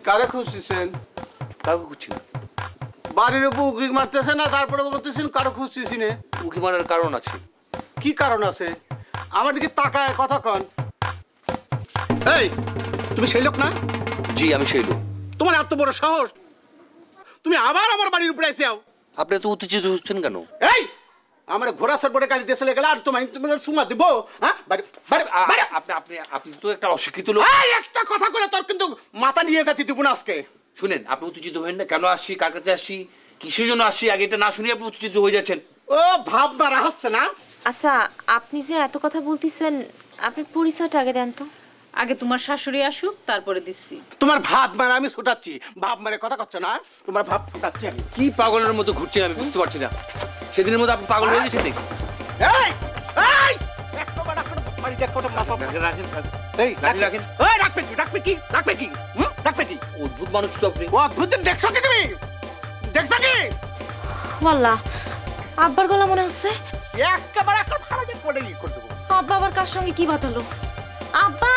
কারে খুঁজতেছেন? কাউকে খুঁজছি না। বাড়ির উপর উকি মারতেছে না, তারপরে বলতেছেন কারো খুঁজতেছি না। উকি মারার কারণ আছে। কি কারণ আছে? আমার দিকে তাকায় কথা কন। এই তুমি সেই লোক না? জি আমি সেই লোক। তোমার এত বড় সাহস, তুমি আবার আমার বাড়ির উপরে এসে আও। আপনি এত উত্তেজিত হচ্ছেন কেন? এই আমার ঘোড়া সরবরে কাজ দিয়ে চলে গেল, আর তোমায় সুমা দিব? হ্যাঁ আপনি আপনি আপনি তো একটা অশিক্ষিত লোক। একটা কথা করে তোর কিন্তু মাথা নিয়ে যাচ্ছি দিব না আজকে। শুনেন, আপনি উত্তেজিত হবেন না। কেন আসছি, কার কাছে আসছি, কিসের জন্য আসছি, আগে এটা না শুনে আপনি উত্তেজিত হয়ে যাচ্ছেন। ও ভাব মারা হচ্ছে না? আচ্ছা, আপনি যে এত কথা বলতেছেন, আপনি পরিচয়টা আগে দেন তো। আগে তোমার শাশুড়ি আসুক, তারপরে দিচ্ছি। তোমার ভাব মারা আমি ছুটাচ্ছি, ভাব মারে কথা করছো না? তোমার ভাব ছুটাচ্ছি আমি। কি পাগলের মতো ঘুরছেন আমি বুঝতে পারছি না। সেদিনের মতো আপনি পাগল হয়ে গেছেন দেখি। এই এই একটা বড় মারি দেখ কত মাথা রাখেন। এই রাখেন। এই রাখবে কি রাখবে কি? অদ্ভুত মানুষ তো আপনি। ও অদ্ভুত দেখছো কি তুমি? দেখছো কি? ওয়াল্লাহ, আব্বার গলা মনে হচ্ছে। একেবারে এখন ফাড়া দিয়ে পড়ে ই করে দেবো। আব্বা আবার কার সঙ্গে কি বাতালো? আব্বা!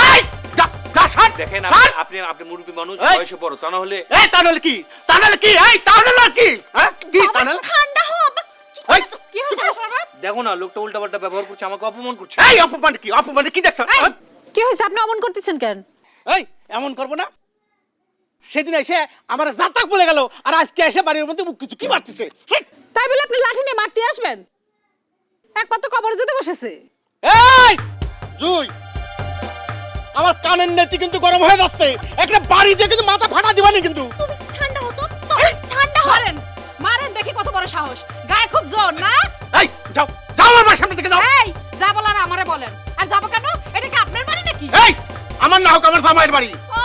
এই যা যা ছাড়। দেখেন আপনি আপনি মুরব্বী মানুষ, বয়সে বড়, তা না হলে। এই তাহলে কি? তাহলে কি? এই তাহলে কি? হ্যাঁ কি তাহলে? ঠান্ডা হও আব্বা। কি হয়েছে শোনা? দেখো না, লোকটা উল্টাপাল্টা ব্যবহার করছে, আমাকে অপমান করছে। এই অপমান কি? অপমান কি দেখছো? কি হয়েছে? আপনি অমন করতেছেন কেন? এই এমন করবো না। সেদিন এসে আমার জাতক বলে গেল, আর আজকে এসে বাড়ির মধ্যে মুখ কিছু কি মারতেছে? তাই বলে আপনি লাঠি নিয়ে মারতে আসবেন? একবার তো কবরে যেতে বসেছে। এই জুই, আমার কানের নেতি কিন্তু গরম হয়ে যাচ্ছে। একটা বাড়ি দিয়ে কিন্তু মাথা ফাটা দিবানি কিন্তু। তুমি ঠান্ডা হও তো। ঠান্ডা হও। মারেন মারেন, দেখি কত বড় সাহস। গায়ে খুব জোর না? এই যাও যাও আমার সামনে থেকে যাও। এই যা বলার আমারে বলেন। আর যাবো কেন? এটা কি আপনার বাড়ি নাকি? এই আমার না হোক আমার জামাইয়ের বাড়ি। ও,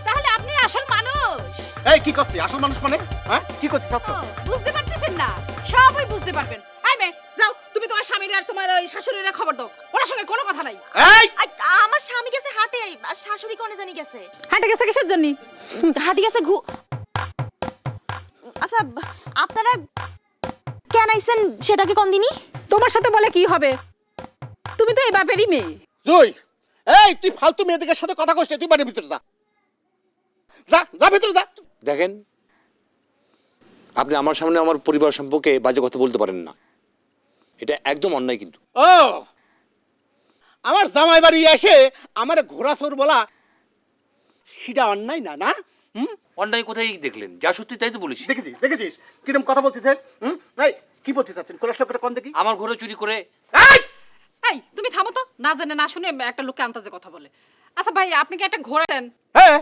তাহলে আপনি আসল মানুষ। এই কি করছিস? আসল মানুষ মানে? হ্যাঁ কি করছিস? ও, বুঝতে পারতেছেন না? সবই বুঝতে পারবেন। এই মেয়ে যাও, তুমি তোমার স্বামীর আর তোমার ওই শাশুড়ির খবর দাও। ওনার সঙ্গে কোনো কথা নাই। এই আমার স্বামী গেছে হাটে, আর শাশুড়ি কোনে জানি গেছে। হাঁটে গেছে কিসের জন্য? হাঁটে গেছে আচ্ছা, আপনারা কেন আইছেন সেটা কি কোন দিনই? তোমার সাথে বলে কি হবে? তুমি তো এই বাপেরই মেয়ে। জুই এই তুই ফালতু মেয়েদের সাথে কথা কইছিস, তুই বাড়ির ভিতরে যা, যা যা ভিতরে যা। দেখেন, আপনি আমার সামনে আমার পরিবার সম্পর্কে বাজে কথা বলতে পারেন না, এটা একদম অন্যায় কিন্তু। ও আমার জামাই বাড়ি এসে আমার ঘোড়া চোর বলা সেটা অন্যায় না, না? অন্যায় কোথায় দেখলেন? যা সত্যি তাই তো বলেছি। দেখেছিস দেখেছিস কিরকম কথা বলছিস? এই কি বলতে চাচ্ছেন? খোলা করে কোন দেখি। আমার ঘরে চুরি করে। এই তুমি থামো তো, না জেনে না শুনে একটা লোককে আন্তাজে কথা বলে। আচ্ছা ভাই, আপনি কি একটা ঘোড়া দেন? হ্যাঁ।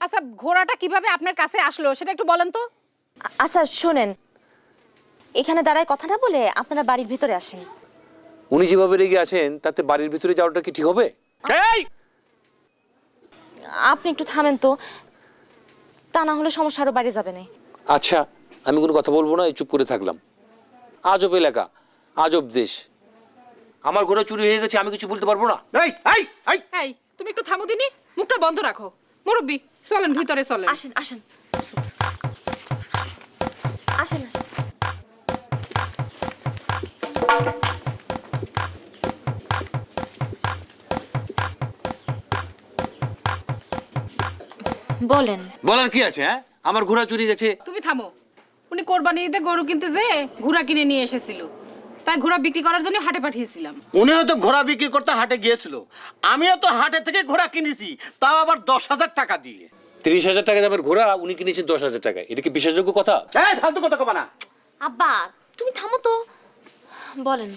আচ্ছা, ঘোড়াটা কিভাবে আপনার কাছে আসলো সেটা একটু বলেন তো। আচ্ছা শোনেন, এখানে দাঁড়ায় কথা না বলে আপনারা বাড়ির ভিতরে আসেন। উনি যেভাবে রেগে আছেন তাতে বাড়ির ভিতরে যাওয়াটা কি ঠিক হবে? আপনি একটু থামেন তো, তা না হলে সমস্যা আরো বাড়ি যাবে না। আচ্ছা, আমি কোনো কথা বলবো না, এই চুপ করে থাকলাম। আজব এলাকা, আজব দেশ। আমার ঘরে চুরি হয়ে গেছে, আমি কিছু বলতে পারবো না? এই তুমি একটু থামো দিনি, মুখটা বন্ধ রাখো। মুরব্বি চলেন ভিতরে, চলেন। আসেন আসেন আসেন আসেন। বলেন। বলার কি আছে? হ্যাঁ, আমার ঘোড়া চুরি গেছে। তুমি থামো। উনি কোরবানি ঈদে গরু কিনতে যেয়ে ঘোড়া কিনে নিয়ে এসেছিল, তাই ঘোড়া বিক্রি করার জন্য হাটে পাঠিয়েছিলাম। উনি হয়তো ঘোড়া বিক্রি করতে হাটে গিয়েছিল, আমিও তো হাটে থেকে ঘোড়া কিনেছি, তাও আবার 10,000 টাকা দিয়ে। 30,000 টাকা দামের ঘোড়া উনি কিনেছেন 10,000 টাকায়, এটা কি বিশ্বাসযোগ্য কথা? এই ফালতু কথা কবা না। আব্বা তুমি থামো তো, বলেন।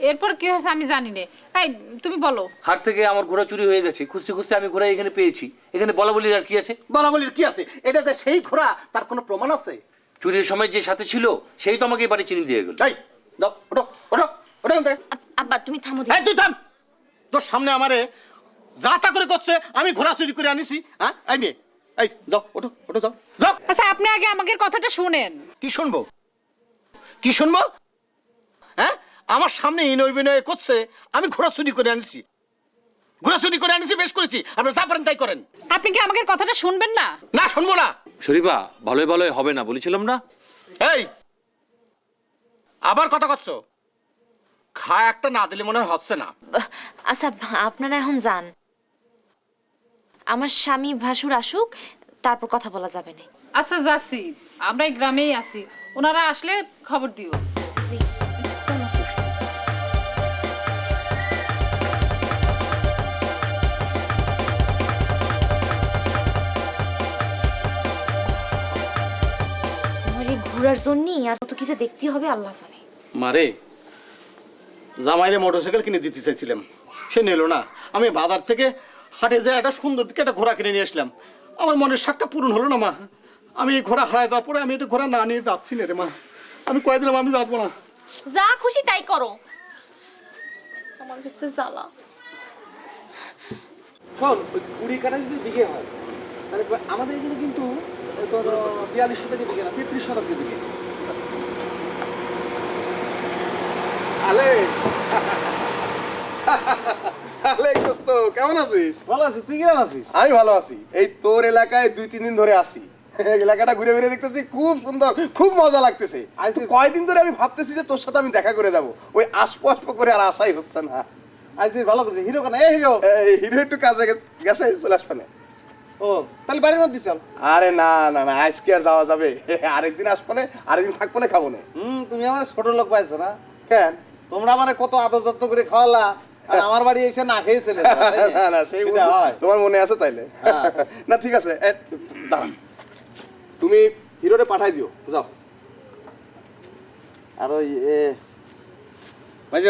এরপর কি হয়েছে আমি জানি না। এই তুমি বলো। হাট থেকে আমার ঘোড়া চুরি হয়ে গেছে, খুঁজতে খুঁজতে আমি ঘোড়া এখানে পেয়েছি। এখানে বলা বলির আর কি আছে? বলা বলির কি আছে? এটা যে সেই ঘোড়া, তার কোনো প্রমাণ আছে? চুরির সময় যে সাথে ছিল সেই তো আমাকে বাড়ি চিনি দিয়ে গেল। এই দাও, ওঠো ওঠো ওঠো। আব্বা তুমি থামো। এই তুই থাম, তোর সামনে আমারে যা তা করে করছে, আমি ঘোড়া চুরি করে আনিছি? হ্যাঁ এই মেয়ে, এই যাও ওঠো ওঠো যাও যাও। আচ্ছা আপনি আগে আমাদের কথাটা শুনেন। কি শুনবো? কি শুনবো? হ্যাঁ, আমার সামনে ইনয় বিনয় করছে, আমি ঘোড়া চুরি করে আনিছি। ঘোড়া চুরি করে আনিছি, বেশ করেছি। আপনারা যা পারেন তাই করেন। আপনি কি আমাদের কথাটা শুনবেন না? না, শুনবো না। শরীফা, ভালোই ভালোই হবে না বলেছিলাম না? এই আবার কথা করছো? খা একটা না দিলে মনে হয় হচ্ছে না। আচ্ছা আপনারা এখন যান, আমার স্বামী ভাসুর আসুক, তারপর কথা বলা যাবে না। আচ্ছা যাচ্ছি, আমরা এই গ্রামেই আছি, ওনারা আসলে খবর দিও। জি। আমার এই ঘোরার জন্যই আর কত কিছু দেখতে হবে আল্লাহ জানে। মারে, জামাইরে মোটরসাইকেল কিনে দিতে চাইছিলাম, সে নিল না। আমি বাজার থেকে হাটে যেয়ে একটা সুন্দর দিকে একটা ঘোড়া কিনে নিয়ে আসলাম। আমার মনের শখটা পূরণ হলো না মা। আমি এই ঘোড়া হারায় যাওয়ার পরে আমি এটা ঘোড়া না নিয়ে যাচ্ছি না রে মা। আমি কয়ে দিলাম আমি যাবো না। যা খুশি তাই করো, আমার কাছে জ্বালা। শোন, ওই 20 কাঠা যদি বিঘে হয়, তাহলে আমাদের এখানে কিন্তু তোর 42 শতকে বিঘে না, 33 শতকে বিঘে। আলে আলে দোস্ত, কেমন আছিস? ভালো আছি, তুই কিরকম আছিস? আমি ভালো আছি। এই তোর এলাকায় 2-3 দিন ধরে আসি, এলাকাটা ঘুরে ঘুরে দেখতেছি, খুব সুন্দর, খুব মজা লাগতেছে। কয়দিন ধরে আমি ভাবতেছি যে তোর সাথে আমি দেখা করে যাব, ওই আসপো আসপো করে আর আসাই হচ্ছে না। আইছি ভালো করে। হিরো কেন? এই হিরো, এই হিরো একটু কাজে গেছে, চলে আসবে না। ও তাহলে বাড়ির মধ্যে চল। আরে না না না, আজকে আর যাওয়া যাবে, আরেকদিন আসবো না, আরেকদিন থাকবো না, খাবো না। তুমি আমার ছোট লোক পাইছো না? কেন? তোমরা মানে কত আদর যত্ন করে খাওয়ালা, আর আমার বাড়ি এসে না খেয়ে চলে যাও, তাই না? না না, সেই সেটা হয়। তোমার মনে আছে তাইলে? না ঠিক আছে, দাঁড়া, তুমি হিরোরে পাঠাই দিও, যাও। আর ওই ভাই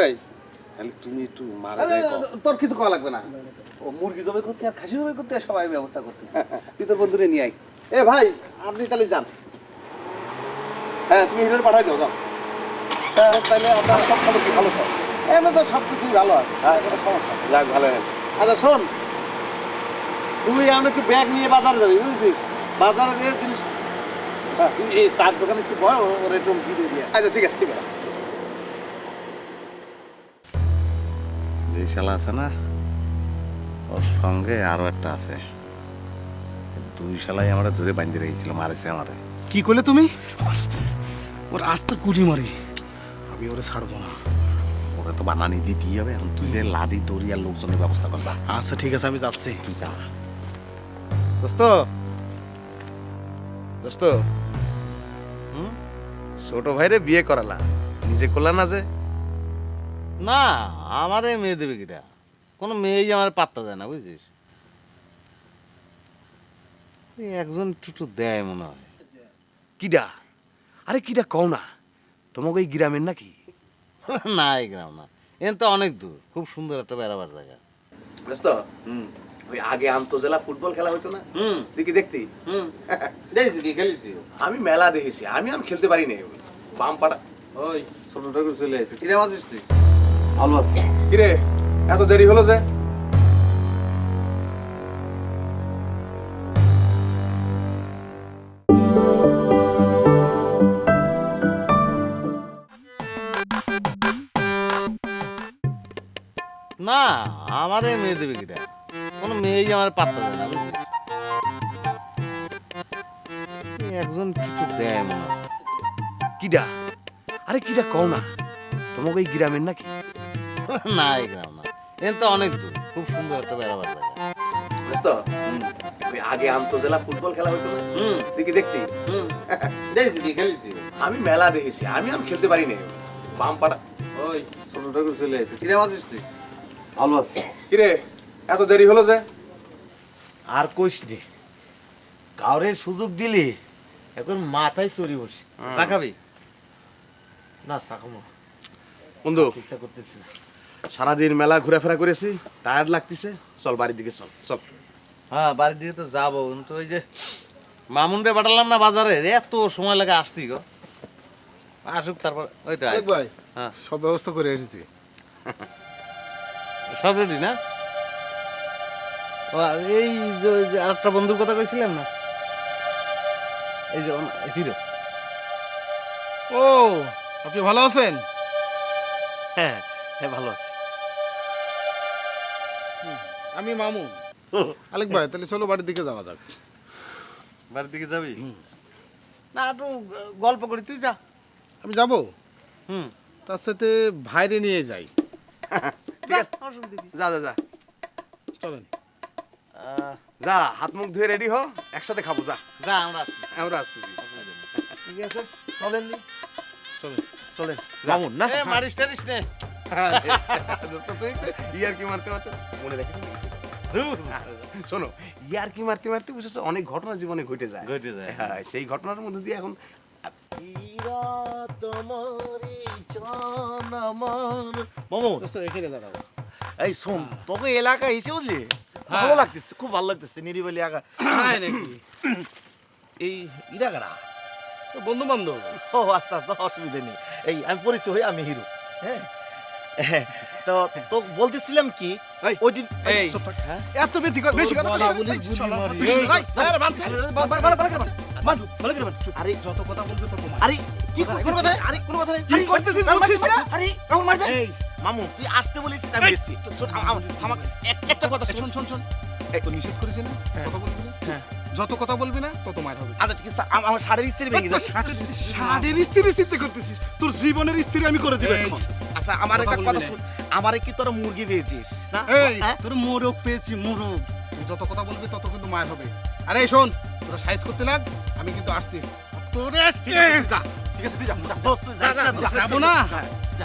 তাহলে তুমি একটু মারা যায়, তোর কিছু খাওয়া লাগবে না। ও মুরগি জবাই করতে আর খাসি জবাই করতে সবাই ব্যবস্থা করতেছে। তুই তোর বন্ধুরে নিয়ে আয়। এ ভাই, আপনি তাহলে যান। হ্যাঁ, তুমি হিরোরে পাঠাই দিও, যাও। তাহলে আপনার সব খবর কি ভালো সব? এমনি তো সব কিছুই ভালো আছে, কোনো সমস্যা নেই। যাক, ভালো হয়। আচ্ছা শোন, তুই আমি একটু ব্যাগ নিয়ে বাজারে যাবি, বুঝেছিস? বাজারে দিয়ে জিনিস তুই এই চার দোকানে একটু বয়, ওর একটু দিয়ে দিয়ে। আচ্ছা ঠিক আছে, ঠিক আছে। যে শালা আছে না, ওর সঙ্গে আরো একটা আছে। 2 শালাই আমরা ধরে বাঁধতে রেখেছিল, মারেছে আমারে। কি করলে তুমি? আস্তে ওর আস্তে কুড়ি মারি, আমি ওরে ছাড়বো না। ও তোরা তো বানানি দিতেই হবে। এখন তুই যে লাড়ি দড়ি আর লোকজনের ব্যবস্থা কর। যা। আচ্ছা ঠিক আছে, আমি যাচ্ছি। তুই যা। দোস্ত দোস্ত, ছোট ভাইরে বিয়ে করালা, নিজে করলা না যে? না, আমারে মেয়ে দেবে কিটা? কোনো মেয়েই আমার পাত্তা দেয় না, বুঝছিস? এই একজন একটু দেয় মনে হয়। কিডা? আরে কিডা কও না, তোমাকে এই গ্রামের নাকি? না, এই গ্রাম না, এন তো অনেক দূর। খুব সুন্দর একটা বেড়াবার জায়গা। দোস্ত, ওই আগে আন্তজেলা ফুটবল খেলা হইতো না, তুই কি দেখতি? দেখেছি কি খেলেছি? আমি মেলা দেখেছি, আমি খেলতে পারি না। বাম পাড়া। ওই ছোট ঠাকুর চলে আসছে। কিরে আছিস তুই? ভালো আছি। কিরে এত দেরি হলো যে? না, আমারে মেয়ে দেবে কিটা? কোনো মেয়েই আমার পাত্তা দেয় না, বুঝছিস? এই একজন একটু দেয় মনে হয়। কিডা? আরে কিডা কও না, তোমাকে এই গ্রামের নাকি? না, এই গ্রাম না, এন তো অনেক দূর। খুব সুন্দর একটা বেড়াবার জায়গা। দোস্ত, ওই আগে আন্তজেলা ফুটবল খেলা হইতো না, তুই কি দেখতি? দেখেছি কি খেলেছি? আমি মেলা দেখেছি, আমি খেলতে পারি না। বাম পাড়া। ওই ছোট ঠাকুর চলে আসছে। কিরে আছিস তুই? ভালো আছি। কিরে এত দেরি হলো যে? আর কইস নে, কাউরে সুযোগ দিলি এখন মাথায় চড়ি বসি। চা খাবি? না, চা খাবো বন্ধু, ইচ্ছা করতেছি না। সারাদিন মেলা ঘোরাফেরা করেছি, টায়ার্ড লাগতেছে, চল বাড়ির দিকে চল। চল। হ্যাঁ, বাড়ির দিকে তো যাবো, কিন্তু ওই যে মামুনরে পাঠালাম না বাজারে, এত সময় লাগে আসতি গো। আসুক তারপর। ওই তো আসছে। ভাই, হ্যাঁ, সব ব্যবস্থা করে এসেছি। সব রেডি না? ও, আর এই যে ওই যে আরেকটা বন্ধুর কথা কইছিলেন না, এই যে হিরো। ও, আপনি ভালো আছেন? হ্যাঁ হ্যাঁ, ভালো আছে। আমি মামুন। আলেক ভাই, তাহলে চলো বাড়ির দিকে যাওয়া যাক। বাড়ির দিকে যাবি? না, একটু গল্প করি, তুই যা। আমি যাবো, হুম, তার সাথে ভাইরে নিয়ে যাই। যা, অসুবিধা কি? যা যা যা, চলেন। যা, হাত মুখ ধুয়ে রেডি হ, একসাথে খাবো। যা যা, আমরা আসছি। আমরা আসতেছি। ঠিক আছে, চলেন নি। চলেন। চলেন। মামুন না? এ, মারিস টারিস নে। দোস্ত, তুই তো ইয়ার কি মারতে মারতে মনে রাখিস। ধুর, শোনো, ইয়ার কি মারতে মারতে বুঝেছো অনেক ঘটনা জীবনে ঘটে যায়। ঘটে যায়। হ্যাঁ, সেই ঘটনার মধ্যে দিয়ে এখন মামুন, দোস্ত এখানে দাঁড়াও। এই শোন, তোকে এলাকা এসে বুঝলি ভালো লাগতেছে, খুব ভালো লাগতেছে, নিরিবিলি এলাকা। তাই নাকি? এই ইরাকারা। বন্ধু বান্ধব। ও আচ্ছা আচ্ছা, অসুবিধা নেই। এই আমি পরিচয় হই, আমি হিরো। হ্যাঁ, তো তো বলতেছিলাম কি, ওই দিন এই, এত বেশি কথা বেশি কথা আরে যত কথা বলবে তত মার। আরে কি কোনো কথা নেই, আরে কোনো কথা নেই, কি করতেছিস বলছিস না? আরে এমন মার দে। এই, মামু তুই আসতে বলেছিস, আমি এসেছি। শোন, আমাকে একটা কথা শোন। শোন, তো নিষেধ করেছি না কথা বলবি না? হ্যাঁ, যত কথা বলবি না তত মার হবে। আচ্ছা ঠিক আছে, আমার শাড়ির স্ত্রী ভেঙে যাচ্ছে। শাড়ির স্ত্রী চিন্তা করতেছিস? তোর জীবনের স্ত্রী আমি করে দিব এখন। আচ্ছা আমার একটা কথা কথা বলবি শুন, আমারে কি তোরা মুরগি পেয়েছিস না? এই, হ্যাঁ? তোর মোরগ পেয়েছি, মোরগ। তুই যত কথা বলবি তত কিন্তু মার হবে। আরে শোন, তোরা সাইজ করতে লাগ, আমি কিন্তু আসছি। তোরে আজকে ঠিক আছে তুই যা, দোস্ত তুই যাস না, দোস্ত। যাবো না,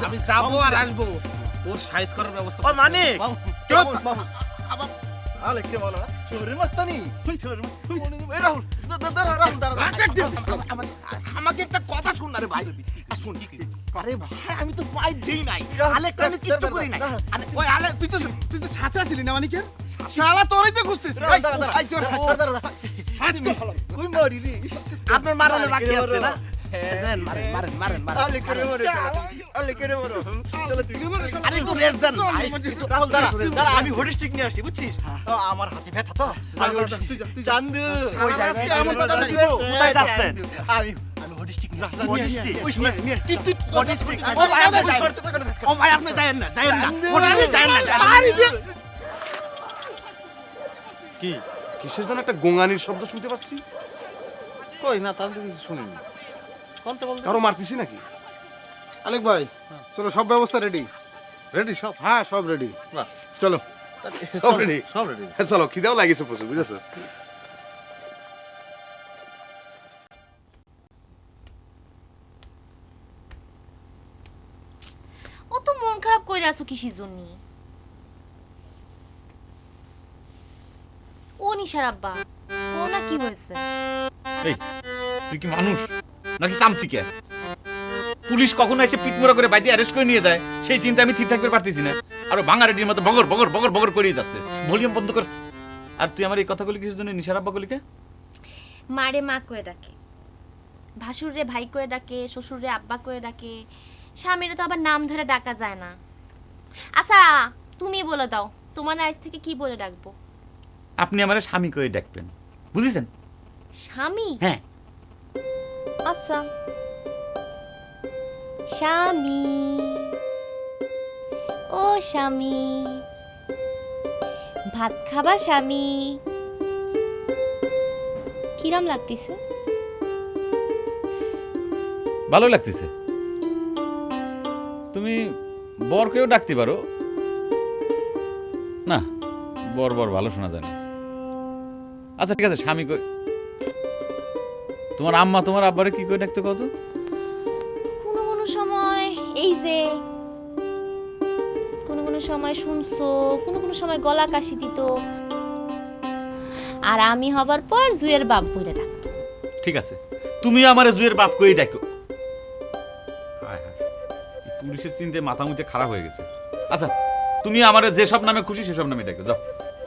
আমি যাবো আর আসবো। তোর সাইজ করার ব্যবস্থা ও মানে চুপ। আলে কে বলো না শরীর মস্তানি এই রাহুল রাহুল দাঁড়া আমাকে একটা কথা শুন না রে ভাই শুন আরে ভাই আমি তো পাই দেই নাই আলে আমি কিচ্ছু করি নাই ওই আলে তুই তো সাথে আসলি না মানিকের শালা তোরই তো খুঁজছিস। এই আই তোর সাথে কই মারি রে? আপনার মারানোর বাকি আছে না মারেন আলে করে মরে আলে করে মরে চলো তুই আরে একটু রেস্ট দেন রাহুল দাঁড়া আমি হরিস্টিক নিয়ে আসি বুঝছিস আমার হাতে ব্যথা তো চান্দু আজকে এমন কথা দিব। কোথায় যাচ্ছেন আমি হরিস্টিক ও ভাই আপনি যায়েন না কি কিসের জন্য একটা গোঙানির শব্দ শুনতে পাচ্ছি? কই না, তাহলে তো কিছু শুনিনি। কোনটা বলতে? কারো মারতেছি নাকি? আলেক ভাই, চলো সব ব্যবস্থা রেডি। রেডি সব? হ্যাঁ সব রেডি, বাহ, চলো। সব রেডি। সব রেডি। চলো, খিদেও লাগিছে প্রচুর, বুঝেছো? অত মন খারাপ করে আছো কিসের জন্য? ও নিশার আব্বা, ও না কি হয়েছে? এই তুই কি মানুষ নাকি চামচিকে? পুলিশ কখনো এসে পিটমোড়া করে বাইরে অ্যারেস্ট করে নিয়ে যায়, সেই চিন্তা আমি ঠিক থাকতে পারতেছি না। আরো বাঙালির মতো বগর বগর বগর বগর করেই যাচ্ছে। ভলিউম বন্ধ কর। আর তুই আমার এই কথাগুলি কিসের জন্য নিশার আব্বা গুলিকে? মারে মা কয়ে ডাকে, ভাসুরে ভাই কয়ে ডাকে, শ্বশুরে আব্বা কয়ে ডাকে, স্বামীরে তো আবার নাম ধরে ডাকা যায় না। আচ্ছা তুমি বলে দাও, তোমার আজ থেকে কি বলে ডাকবো? আপনি আমার স্বামী কয়ে ডাকবেন, বুঝেছেন? স্বামী? হ্যাঁ। আচ্ছা, স্বামী, ও স্বামী, ভাত খাবা স্বামী? কিরম লাগতেছে? ভালো লাগতেছে। তুমি বরকেও ডাকতে পারো। না, বর বর ভালো শোনা যায় না। আচ্ছা ঠিক আছে, স্বামী কই? তোমার আম্মা তোমার আব্বারে কি করে ডাকতে কত? কোনো কোনো সময় এই যে, কোনো কোনো সময় শুনছো, কোনো কোনো সময় গলা কাশি দিত, আর আমি হবার পর জুয়ের বাপ বলে ডাকতো। ঠিক আছে, তুমি আমারে জুয়ের বাপ কই ডাকো। হায় হায়, এই পুলিশের চিন্তায় মাথা মুথে খারাপ হয়ে গেছে। আচ্ছা তুমি আমারে যে সব নামে খুশি সেসব নামে ডাকো, যাও।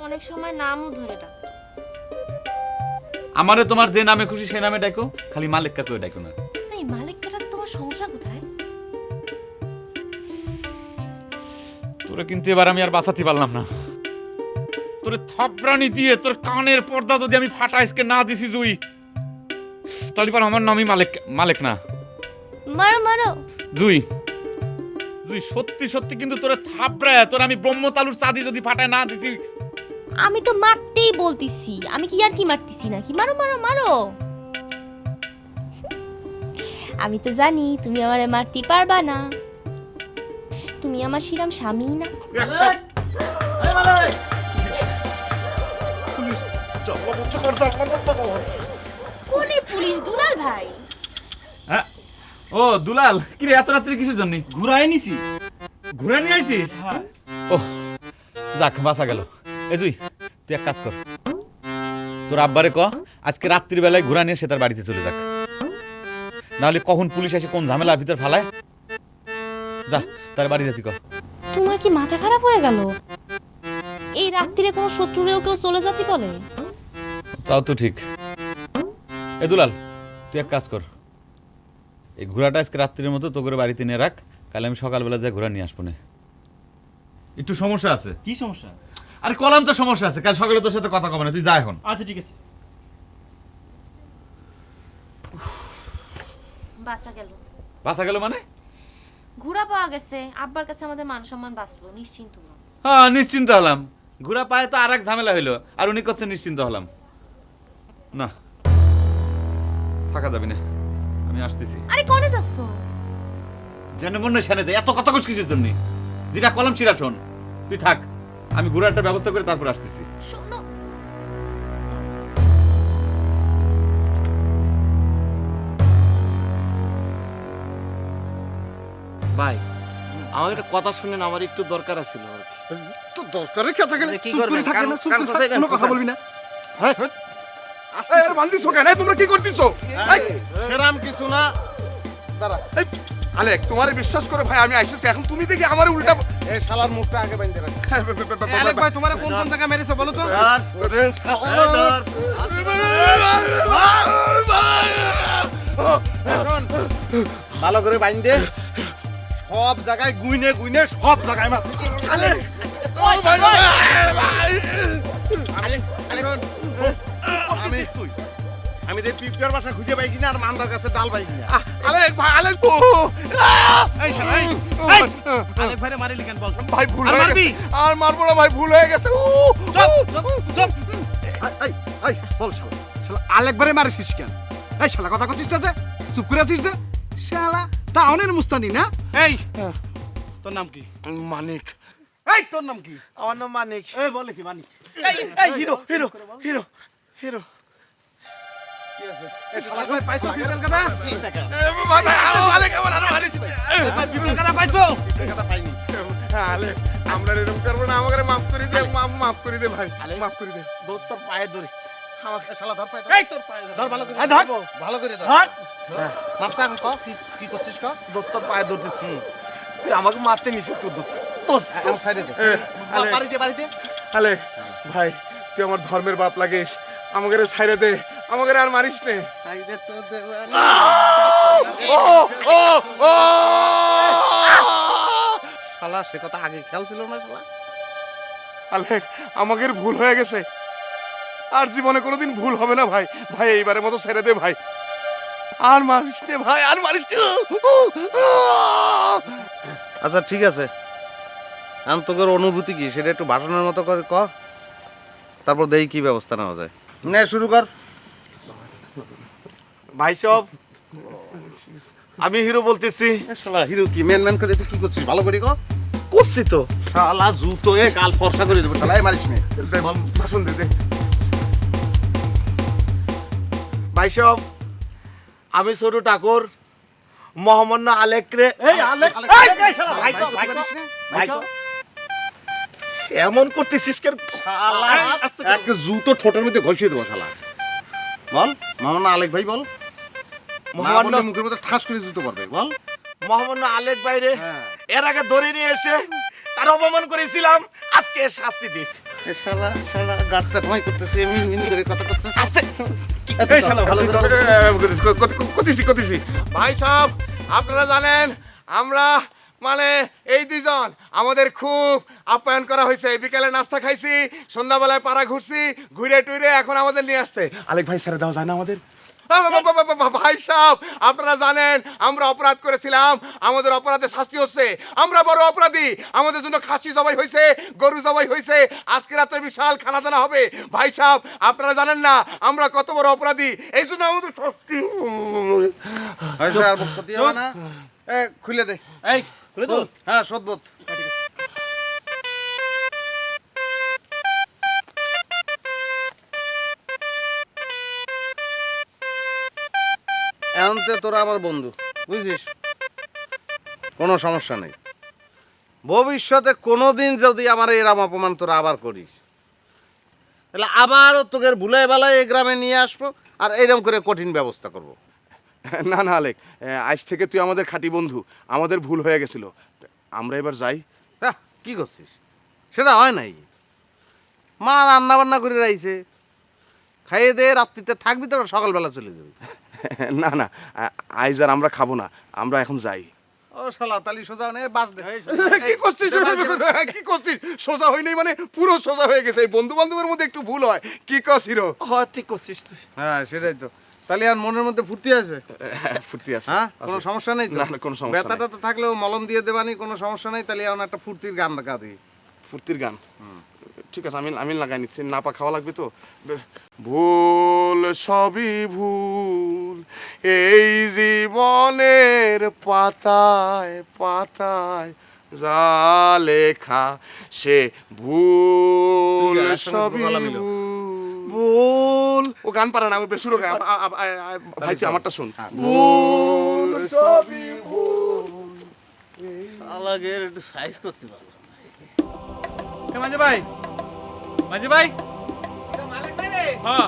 অনেক সময় নামও ধরে ডাকতো। আমারে তোমার যে নামে খুশি সেই নামে ডাকো, খালি মালিককা কই ডাকো না। সেই মালিকটা তোমার সমস্যা কোথায়? তোরে কিন্তু এবার আমি আর বাঁচাতে পারলাম না। তোরে থাপড়ানি দিয়ে তোর কানের পর্দা যদি আমি ফাটা আজকে না দিছি জুই, তাহলে পর আমার নামই মালিক না। মারো মারো জুই, জুই সত্যি সত্যি কিন্তু তোরে থাপড়ায় তোর আমি ব্রহ্মতালুর চাঁদি যদি ফাটায় না দিছি। আমি তো মারতেই বলতিছি, আমি কি আর কি মারতেছি নাকি? মারো মারো মারো। আমি তো জানি তুমি আমারে মারতে পারবা না, তুমি আমার শিরাম স্বামী না। কোনে পুলিশ? দুলাল ভাই। হ্যাঁ, ও দুলাল, কি রে এত রাত্রে কিসের জন্য? ঘুরাই নিছি। ঘুরে নিয়ে আইছিস? ও যাক, বাঁচা গেল। এ জুই, তুই এক কাজ কর, তোর আব্বারে ক আজকে রাত্রির বেলায় ঘুরা নিয়ে সে তার বাড়িতে চলে যাক, নাহলে কখন পুলিশ এসে কোন ঝামেলার ভিতর ফালায়। যা তার বাড়ি যেতে কর। তোমার কি মাথা খারাপ হয়ে গেল? এই রাত্রিরে কোনো শত্রুরেও কেউ চলে যেতে বলে? তাও তো ঠিক। এ দুলাল, তুই এক কাজ কর, এই ঘোড়াটা আজকে রাত্রির মতো তোকে বাড়িতে নিয়ে রাখ, কাল আমি সকালবেলা যাই ঘোড়া নিয়ে আসবো না। একটু সমস্যা আছে। কি সমস্যা? আরে কলাম তো সমস্যা আছে, কাল সকালে তোর সাথে কথা কবে না, তুই যা এখন। আচ্ছা ঠিক আছে। বাসা গেল। বাসা গেল মানে? ঘোড়া পাওয়া গেছে, আব্বার কাছে আমাদের মান সম্মান বাঁচলো, নিশ্চিন্ত না। হ্যাঁ নিশ্চিন্ত হলাম, ঘোড়া পায়ে তো আর এক ঝামেলা হইলো, আর উনি করছে নিশ্চিন্ত হলাম না। থাকা যাবে না, আমি আসতেছি। আরে কোনে যাচ্ছ? জানে মনে শানে যায়, এত কথা কইছ কিসের জন্য? যেটা কলাম সেটা শোন, তুই থাক, আমি ঘোড়াটা ব্যবস্থা করে তারপর আসতেছি। শোনো, ভাই আমার একটা কথা শুনেন, আমার একটু দরকার আছিল। তো দরকারের কথা গেলে কি চুপ করে করবেন? থাকেন না, চুপ করে থাক, কান কোনো কথা খোঁচাবেন? বলবি না। হ্যাঁ আরে বান্দিছো কেন? তোমরা কি করতেছো? সেরাম কিছু না। দাঁড়া, এই আলেক, তোমারে বিশ্বাস করে ভাই আমি আইসেছি, এখন তুমি দেখি আমার উল্টা। এই শালার মুখটা আগে বাইন্ধে রাখ। আলেক ভাই তোমারে কোন কোন জায়গা মেরেছে বলো তো? শোন, ভালো করে বাইন্ধে সব জায়গায় গুইনে গুইনে সব জায়গায় মার। আলেক, ও ভাই ভাই ভাই। আমি যে পিপটার বাসা খুঁজে পাই কিনা আর মান্দার কাছে ডাল পাই কিনা। আলেক ভাই, আলেক তো এই শালা, এই আলেক ভাইরে মারিলি কেন বল? ভাই ভুল আর হয়ে মারবি? গেছে, আর মারবো না ভাই, ভুল হয়ে গেছে। এই বল শালা, শালা আলেক ভাইরে মারিছিস কেন? এই শালা কথা কইছিস না যে? চুপ করে আছিস যে? শালা টাউনের মুস্তানি না? এই তোর নাম কি? মানিক। এই তোর নাম কি? আমার নাম মানিক। এই বলে কি মানিক? এই হিরো হিরো হিরো হিরো। এই শালা কই পাইছো পিপল কথা? ভাই মালিক আমার আরো মারিস। পিপল কথা পাইছো? কথা পাইনি। আলে আমরা এরকম করব না, আমাকে মাফ করে দে, মাফ করে দে ভাই, মাফ করে দে। দোস্ত তোর পায়ে ধরে আমাকে শালা ধর পায়ে ধর। এই তোর পায়ে ধর ভালো করে ধর ভালো করে ধর। ধর মাপসা ক কি করছিস ক? দোস্ত পায়ে ধরতেছি, তুই আমাকে মারতে নিষেধ কর দোস্ত। দোস্ত আমার সাইডে দে। বাড়িতে বাড়িতে আলে ভাই তুই আমার ধর্মের বাপ লাগিস, আমাকে ছাইরে দে, আমাকে আর মারিস নে। সাইডে তো দেবা। ও ও ও শালা সে কথা আগে খেয়াল ছিল না শালা। আলেক আমাকে ভুল হয়ে গেছে, আর জীবনে কোনোদিন ভুল হবে না ভাই। ভাই এইবারের মতো ছেড়ে দে ভাই, আর মারিস নে ভাই, আর মারিস নে। আচ্ছা ঠিক আছে, আমি তোর অনুভূতি কি সেটা একটু ভাষণের মতো করে ক, তারপর দেখি কি ব্যবস্থা নেওয়া যায়। নে শুরু কর। ভাই সব আমি হিরো বলতেছি। শালা হিরো কি মেন মেন করে তুই কি করছিস ভালো করে ক। করছি তো। শালা জুতো এ কাল ফর্সা করে দেবো শালা, এই মারিস নে। দে ভাষণ দে দে। ভাই সব আমি ছোট ঠাকুর মোহাম্মদ আলেক রে। এই আলেক এই শালা ভাই তো ভাই তো ভাই তো এমন করতেছিস কেন? শালা এক জুতো ঠোঁটের মধ্যে ঘষিয়ে দেবো শালা। বল মামা আলেক ভাই বল। মোহাম্মদ মুখের মধ্যে ঠাস করে জুতো পারবে বল। মোহাম্মদ আলেক বাইরে এর আগে ধরে নিয়ে এসে তার অপমান করেছিলাম, আজকে এর শাস্তি দিয়েছি। এ শালা শালা গাড়টা তোমায় করতেছে মিন মিন করে কথা করতেছে। আস্তে এই শালা ভালো করে কতিছি ভাই সব আপনারা জানেন আমরা মানে এই দুইজন আমাদের খুব আপ্যায়ন করা হয়েছে, বিকেলে নাস্তা খাইছি, সন্ধ্যাবেলায় পাড়া ঘুরছি, ঘুরে টুরে এখন আমাদের নিয়ে আসছে। আলেক ভাই ছেড়ে দেওয়া যায় না আমাদের? ভাই সাহেব আপনারা জানেন আমরা অপরাধ করেছিলাম, আমাদের অপরাধের শাস্তি হচ্ছে, আমরা বড় অপরাধী, আমাদের জন্য খাসি জবাই হয়েছে, গরু জবাই হয়েছে, আজকে রাত্রে বিশাল খানা দানা হবে। ভাই সাহেব আপনারা জানেন না আমরা কত বড় অপরাধী, এই জন্য আমাদের শাস্তি। হয়েছে আর ক্ষতি হবে না। এ খুলে দে। এই খুলে দাও। হ্যাঁ সদবোধ। এমনতে তোরা আমার বন্ধু বুঝছিস, কোনো সমস্যা নেই। ভবিষ্যতে কোনোদিন যদি আমার এরম অপমান তোরা আবার করিস তাহলে আবারও তোকে ভুলাই বেলায় এই গ্রামে নিয়ে আসবো আর এইরকম করে কঠিন ব্যবস্থা করব। না না আলেক, আজ থেকে তুই আমাদের খাঁটি বন্ধু, আমাদের ভুল হয়ে গেছিল, আমরা এবার যাই। হ্যাঁ কি করছিস সেটা হয় নাই। মা রান্না বান্না করে রাইছে, খাইয়ে দে রাত্রিতে থাকবি তো সকালবেলা চলে যাবি। না না আজ আর আমরা খাবো না, আমরা এখন যাই। ও শালা তালি সোজা নে বাস দে। কি করছিস কি করছিস? সোজা হই নাই মানে পুরো সোজা হয়ে গেছে। বন্ধু বান্ধবের মধ্যে একটু ভুল হয়, কি কস হিরো? হ্যাঁ ঠিক করছিস তুই। হ্যাঁ সেটাই তো। তাহলে আর মনের মধ্যে ফুর্তি আছে? ফুর্তি আছে। হ্যাঁ কোনো সমস্যা নেই তো? না না কোনো সমস্যা নেই। ব্যথাটা তো থাকলেও মলম দিয়ে দেবানি, কোনো সমস্যা নেই। তাহলে এখন একটা ফুর্তির গান দেখা দিই। ফুর্তির গান ঠিক আছে, আমি লাগাই নিচ্ছি, নাপা খাওয়া লাগবে তো। ভুল সবই ভুল এই জীবনের পাতায় পাতায় যা লেখা, সে ভুল সবই ভুল। ও গান পারে না, আমি বেসুরো গায়। ভাই তুই আমারটা শুন। ভুল সবই ভুল। আলাগের একটু সাইজ করতে পারো। মাঝে ভাই, মাঝে ভাই, হ্যাঁ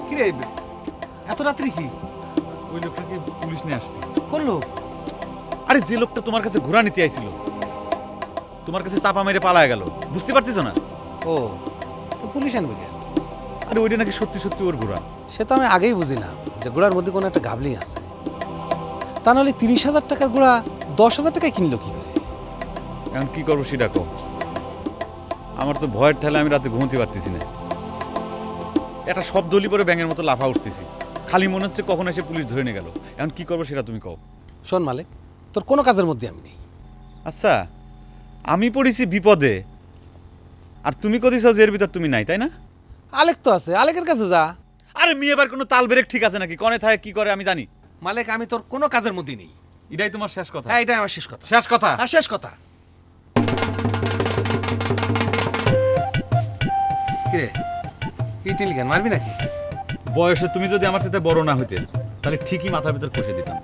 কি রে এত রাত্রি কি? ওই লোকটাকে পুলিশ নিয়ে আসবে। কোন লোক? আরে যে লোকটা তোমার কাছে ঘোড়া নিতে আইছিল, তোমার কাছে চাপা মেরে পালায় গেল, বুঝতে পারতেছো না? ও তো পুলিশ আনবে কেন? আরে ওইটা নাকি সত্যি সত্যি ওর ঘোড়া। সে তো আমি আগেই বুঝিলাম যে ঘোড়ার মধ্যে কোনো একটা গাবলি আছে। তা নাহলে 30,000 টাকার ঘোড়া 10,000 টাকায় কিনলো কি করে? এখন কি করবো সেটা কো। আমার তো ভয়ের ঠেলে আমি রাতে ঘুমোতে পারতেছি না। একটা শব্দ হলি পরে ব্যাঙের মতো লাফা উঠতেছি, খালি মনে হচ্ছে কখন এসে পুলিশ ধরে নিয়ে গেল। এখন কি করবো সেটা তুমি কও। শোন মালিক, তোর কোনো কাজের মধ্যে আমি নেই। আচ্ছা আমি পড়েছি বিপদে, আর তুমি কদিস যে এর ভিতর তুমি নাই, তাই না? আলেক তো আছে, আলেকের কাছে যা। আরে মেয়ে এবার কোনো তাল ব্রেক ঠিক আছে নাকি? কনে থাকে কি করে আমি জানি। মালিক আমি তোর কোনো কাজের মধ্যে নেই। এটাই তোমার শেষ কথা? হ্যাঁ, এটাই আমার শেষ কথা। শেষ কথা? হ্যাঁ, শেষ কথা। কিরে ইটিল জ্ঞান মারবি নাকি? বয়সে তুমি যদি আমার সাথে বড় না হইতে তাহলে ঠিকই মাথার ভিতর কষে দিতাম।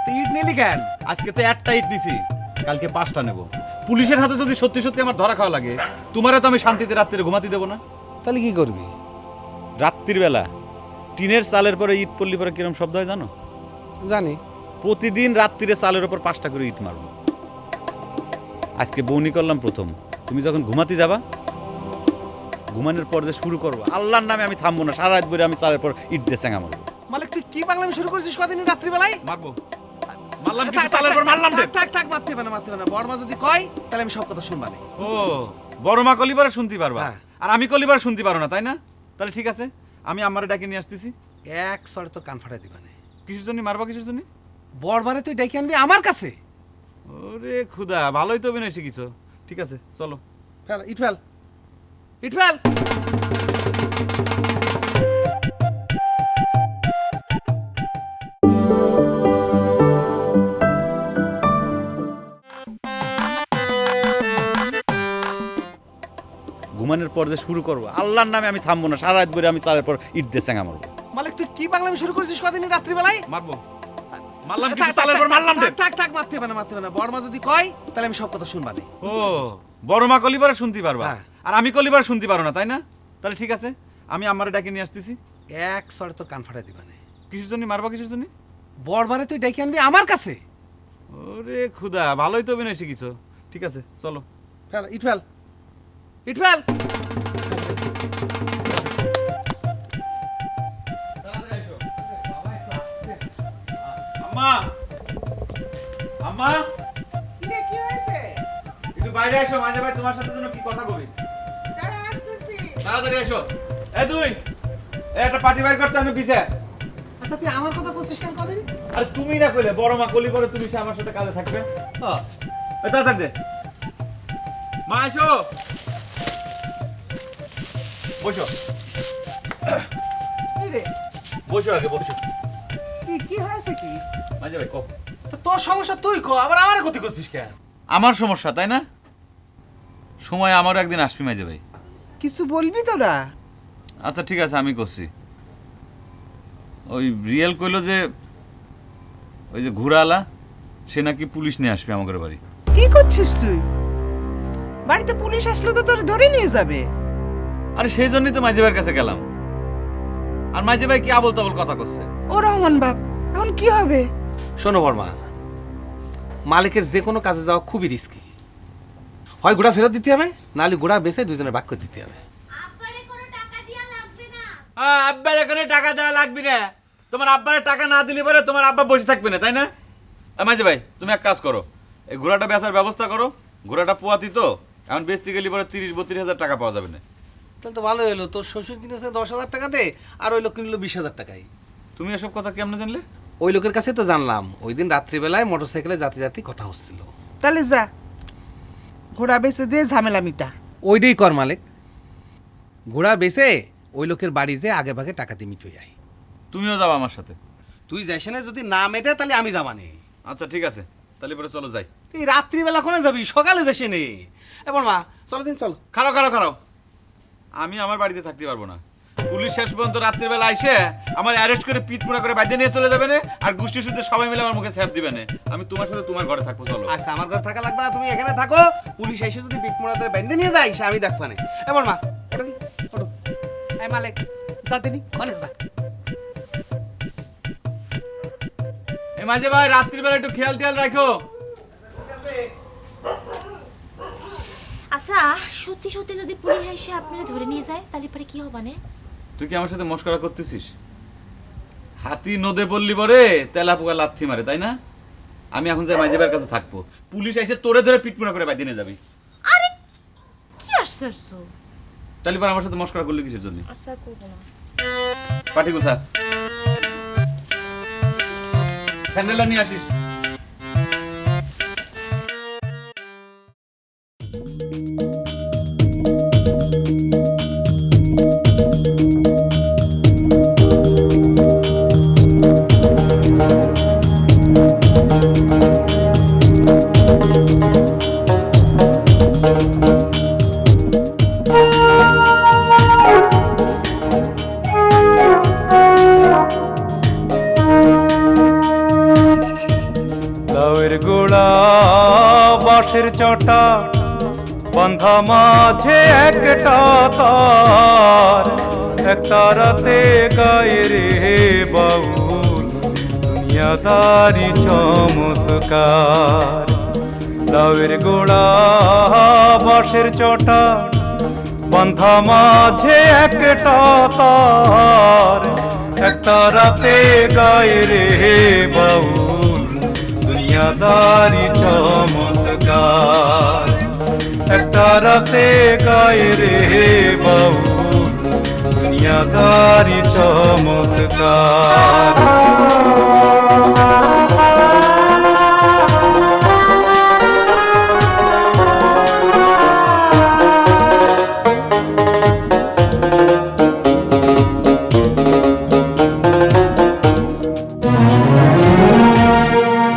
তুই ইট নিলি কেন? আজকে তো একটা ইট নিছি, কালকে 5টা নেব। পুলিশের হাতে যদি সত্যি সত্যি আমার ধরা খাওয়া লাগে, তোমারে তো আমি শান্তিতে রাত্রে ঘুমাতে দেবো না। তাহলে কি করবি? রাত্রির বেলা টিনের চালের পরে ইট পড়লি পরে কিরম শব্দ হয় জানো? জানি। প্রতিদিন রাত্রিরে চালের উপর 5টা করে ইট মারবো। আজকে বউনি করলাম প্রথম। তুমি যখন ঘুমাতে যাবা, ঘুমানোর পর যে শুরু করবো, আল্লাহর নামে আমি থামবো না, সারা রাত ধরে আমি চালের পর ইট দিয়ে চেঙ্গা মারবো। মালিক তুই কি পাগলামি শুরু করেছিস কদিন রাত্রিবেলায়? মারবো, মারলাম কিন্তু চালের পর মারলাম রে। থাক মারতে হবে না। বড়মা যদি কয় তাহলে আমি সব কথা শুনবা না। ও, বড় মা কলিবারে শুনতে পারবা, হ্যাঁ। আর আমি কলিবার শুনতে পারো না, তাই না? তাহলে ঠিক আছে, আমি আমারে ডাকে নিয়ে আসতেছি। এক সরে তোর কান ফাটাই দিবা না। কিসের জন্য মারবা, কিসের জন্য? বড়মারে তুই ডেকে আনবি আমার কাছে। ওরে খুদা, ভালোই তো অভিনয় শিখিছো। ঠিক আছে, চলো। ফেল ইট ফেল, ইট ফেল। ঘুমানোর পর যে শুরু করবো, আল্লাহর নামে আমি থামবো না, সারা রাত ধরে আমি চালের পর ইট দিয়ে চেঙ্গা মারবো। মালিক তুই কি পাগলামি শুরু করেছিস কদিন রাত্রিবেলায়? মারবো, মারলাম কিন্তু চালের পর মারলাম রে। থাক মারতে হবে না। বড়মা যদি কয় তাহলে আমি সব কথা শুনবা না। ও, বড় মা কলিবারে শুনতে পারবা, হ্যাঁ। আর আমি কলিবার শুনতে পারো না, তাই না? তাহলে ঠিক আছে, আমি আমারে ডাকে নিয়ে আসতেছি। এক সরে তোর কান ফাটাই দিবা না। কিসের জন্য মারবা, কিসের জন্য? বড়মারে তুই ডেকে আনবি আমার কাছে। ওরে খুদা, ভালোই তো অভিনয় শিখিছো। ঠিক আছে, চলো। ফেল ইট ফেল, ইট ফেল। আম্মা, আম্মা, কি হয়েছে? একটু বাইরে এসো, মাঝে ভাই তোমার সাথে যেন কি কথা কবি। দাঁড়া আসতেছি। তাড়াতাড়ি এসো। তুই একটা পার্টি বাইর করতে আমি পিছে। আচ্ছা তুই আমার কথা বলছিস কেন কদিন? আরে তুমি না কইলে বড় মা কলি পরে তুমি সে আমার সাথে কাজে থাকবে। হ্যাঁ, তাড়াতাড়ি দে। মা এসো, বসো। কি রে? বসো আগে, বসো। কি হয়েছে কি? মাঝে ভাই কও। তোর সমস্যা তুই কো, আবার আমার ক্ষতি করছিস কেন? আমার সমস্যা, তাই না? সময় আমারও একদিন আসবি মাঝে ভাই। কিছু বলবি তোরা? আচ্ছা ঠিক আছে, আমি করছি। ওই রিয়েল কইলো যে ওই যে ঘুরালা, সে নাকি পুলিশ নিয়ে আসবে আমাদের বাড়ি। কি করছিস তুই? বাড়িতে পুলিশ আসলে তো তোর ধরে নিয়ে যাবে। আরে সেই জন্যই তো মাঝে ভাইয়ের কাছে গেলাম। আর মাঝে ভাই কি আবল তাবল কথা করছে। ও রহমান বাপ, এখন কি হবে? শোনো বর্মা, মালিকের যে কোনো কাজে যাওয়া খুবই রিস্কি। হয় ঘোড়া ফেরত দিতে হবে, নাহলে ঘোড়া বেচে দুজনের ভাগ করে দিতে হবে। আব্বার এখানে টাকা দেওয়া লাগবে না। তোমার আব্বারে টাকা না দিলে পরে তোমার আব্বা বসে থাকবে না, তাই না? মাঝে ভাই তুমি এক কাজ করো, এই ঘোড়াটা বেচার ব্যবস্থা করো। ঘোড়াটা পোয়াতি তো, এখন বেচতে গেলে পরে 30-32 হাজার টাকা পাওয়া যাবে না। তাহলে তো ভালো হলো, তোর শ্বশুর কিনেছে 10,000 টাকা দে, আর ওই লোক কিনলো 20,000 টাকায়। তুমি এসব কথা কেমনে জানলে? ওই লোকের কাছে তো জানলাম, ওই দিন রাত্রিবেলায় মোটরসাইকেলে জাতি কথা হচ্ছিল। তাহলে যা, ঘোড়া বেচে দিয়ে ঝামেলা মিটা। ওইটাই কর মালিক, ঘোড়া বেচে ওই লোকের বাড়ি যে আগে ভাগে টাকা দিয়ে মিটে যায়। তুমিও যাও আমার সাথে। তুই যাইস না, যদি না মেটে তাহলে আমি যাবানি। আচ্ছা ঠিক আছে, তাহলে পরে চলো যাই। তুই রাত্রিবেলা কোনে যাবি, সকালে যাসি নে। এবার মা চলো দিন, চলো। খারাপ আমি আমার বাড়িতে থাকতে পারবো না। পুলিশ শেষ পর্যন্ত রাত্রির বেলা এসে আমার অ্যারেস্ট করে পিটপুরা করে বাইরে নিয়ে চলে যাবে না, আর গোষ্ঠী শুদ্ধ সবাই মিলে আমার মুখে স্যাপ দিবে না। আমি তোমার সাথে তোমার ঘরে থাকবো, চলো। আচ্ছা আমার ঘরে থাকা লাগবে না, তুমি এখানে থাকো। পুলিশ এসে যদি পিটমোড়া করে বেঁধে নিয়ে যায়, সে আমি দেখবো না। এবার মা ওটা দি, ওটো। এই মালিক যা দিনি মানে যা। এই মাঝে ভাই রাত্রির বেলা একটু খেয়াল টেয়াল রাখো। আচ্ছা সত্যি সত্যি যদি পুলিশ এসে আপনারা ধরে নিয়ে যায় তাহলে পরে কি হবে না? তুই কি আমার সাথে মস্করা করতেছিস? হাতি নদে পড়লি পরে তেলা পোকা লাথি মারে, তাই না? আমি এখন যাই মাঝে ভাইয়ের কাছে থাকবো, পুলিশ এসে তোরে ধরে পিটপুরা করে বাইরে নিয়ে যাবি। আরে কি আশ্চর্য! তাহলে পরে আমার সাথে মস্করা করলি কিসের জন্য? আচ্ছা করব না। পাটি কোথা? স্যান্ডেল নিয়ে আসিস। বান্ধা মাঝে একটা তার, একটা রাতে গায়ে রে বাউল দুনিয়াদারি চমৎকার। লাউয়ের গোড়া বাঁশের চটা, বান্ধা মাঝে একটা তার, একটা রাতে গায়ে রে বাউল দুনিয়াদারি চমৎকার। একটা রাতে গায়ে রে বাউল দুনিয়াদারি চমৎকার।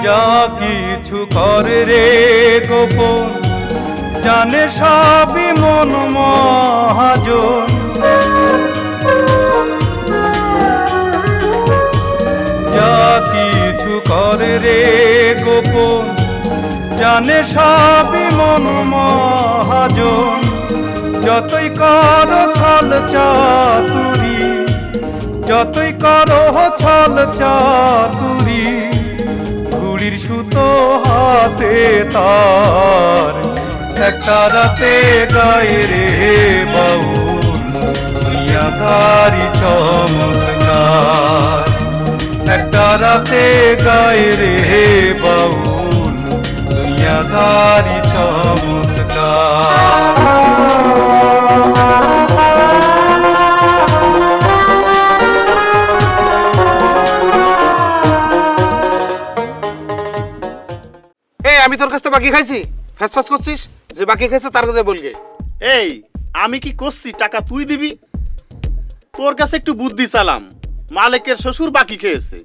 যা কিছু করে রে গোপন, জানে সবই মন মহাজন। যা কিছু করে রে গোপন, জানে সবই মন মহাজন। যতই করো ছল চাতুরি, যতই করো ছল চাতুরি, ঘুড়ির সুতো হাতে তার, একটা রাতে গায়ে রে বাউল দুনিয়াদারি চমৎকার। একটা রাতে গায়ে রে বাউল দুনিয়াদারি এই আমি তোর কাছ থেকে বাকি খাইছি? ফ্যাস করছিস যে বাকি খাইছে তার কাছে বলগে। এই আমি কি করছি টাকা তুই দিবি? তোর কাছে একটু বুদ্ধি চালাম, মালিকের শ্বশুর বাকি খেয়েছে,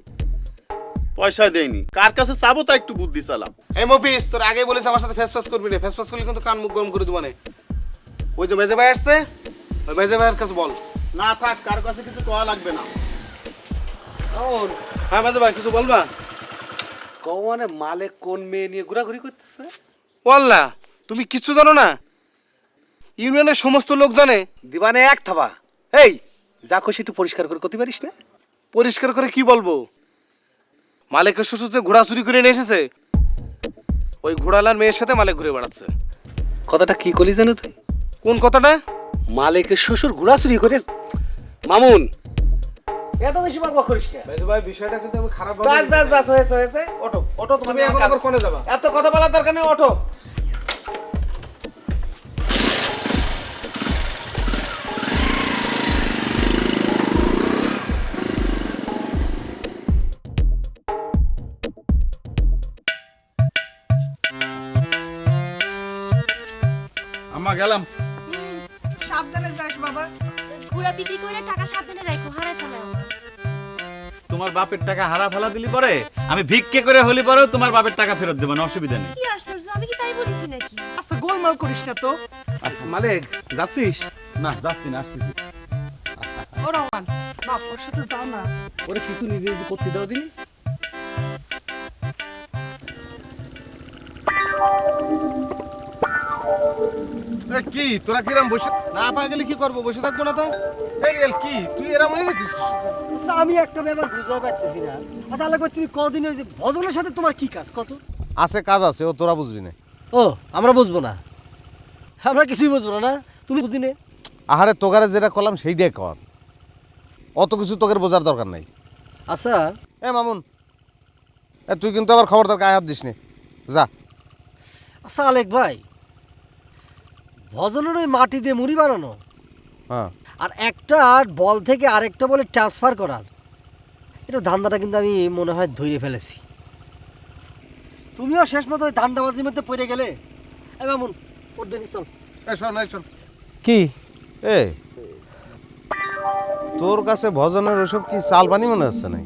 পয়সা দেয়নি, কার কাছে চাবো তা একটু বুদ্ধি চালাম। এই মফিস, তোর আগে বলিস আমার সাথে ফ্যাস করবি না। ফ্যাস করলে কিন্তু কান মুখ গরম করে দেবো না। ওই যে মেজে ভাই আসছে, ওই মেজে ভাইয়ের কাছে বল। না থাক, কার কাছে কিছু কওয়া লাগবে না। হ্যাঁ মেজে ভাই, কিছু বলবা? মানে মালিক কোন মেয়ে নিয়ে ঘোরাঘুরি করতেছে? বললা, তুমি কিচ্ছু জানো না? ইউনিয়নের সমস্ত লোক জানে। দিবানে এক থাবা। এই যা খুশি একটু পরিষ্কার করে করতে পারিস না? পরিষ্কার করে কি বলবো? মালিকের শ্বশুর যে ঘোড়া চুরি করে নিয়ে এসেছে, ওই ঘোড়ালার মেয়ের সাথে মালিক ঘুরে বেড়াচ্ছে। কথাটা কি করলি জানো তুই? কোন কথাটা? মালিকের শ্বশুর ঘোড়া চুরি করে। মামুন এত বেশি বাকবাক করিস কে? ভাই বিষয়টা কিন্তু আমি খারাপ বাস বাস বাস হয়েছে হয়েছে। ওঠো ওঠো, তুমি এখন আবার কোনে যাবা? এত কথা বলার দরকার নেই, ওঠো। আম্মা গেলাম। সাবধানে যাস বাবা। ঘোড়া বিক্রি করে টাকা সাবধানে রাখো, হারাই ফেলো। তোমার বাপের টাকা হারা ফেলা দিলি পরে আমি ভিক্ষে করে হলি পরেও তোমার বাপের টাকা ফেরত দেবো না, অসুবিধা নেই। কি আশ্চর্য, আমি কি তাই বলেছি নাকি? আচ্ছা গোলমাল করিস না তো। মালিক যাচ্ছিস? না যাচ্ছি না, আসতেছি। ও রহমান, বাপ ওর সাথে যাও না। ওরে কিছু নিজে নিজে করতে দাও দিনি। কি তোরা কিরাম বসে না পাওয়া গেলে কি করবো? বসে থাকবো না তো? কি তুই এরম হয়ে গেছিস? আচ্ছা আমি একটা ব্যাপার বুঝতে পারতেছি না। আচ্ছা আলেক ভাই, তুমি কদিন ওই যে ভজনের সাথে তোমার কি কাজ কত? আছে কাজ আছে, ও তোরা বুঝবি না। ও আমরা বুঝবো না, আমরা কিছুই বুঝবো না। তুমি বুঝি নে। আহারে তোগারে যেটা করলাম সেইটাই কর, অত কিছু তোকে বোঝার দরকার নাই। আচ্ছা এ মামুন, তুই কিন্তু আবার খবরদার গায়ে হাত দিস নে, যা। আচ্ছা আলেক ভাই, ভজনের ওই মাটি দিয়ে মুড়ি বানানো হ্যাঁ, আর একটা বল থেকে আরেকটা বলে ট্রান্সফার করার, এটা ধান্দাটা কিন্তু আমি মনে হয় ধরে ফেলেছি। তুমিও শেষ মতো ওই ধান্দাবাজির মধ্যে পড়ে গেলে। এই মামুন ওর দিনই চল। শোন কি এ তোর কাছে ভজনের ওসব কি চাল পানি মনে হচ্ছে নাই?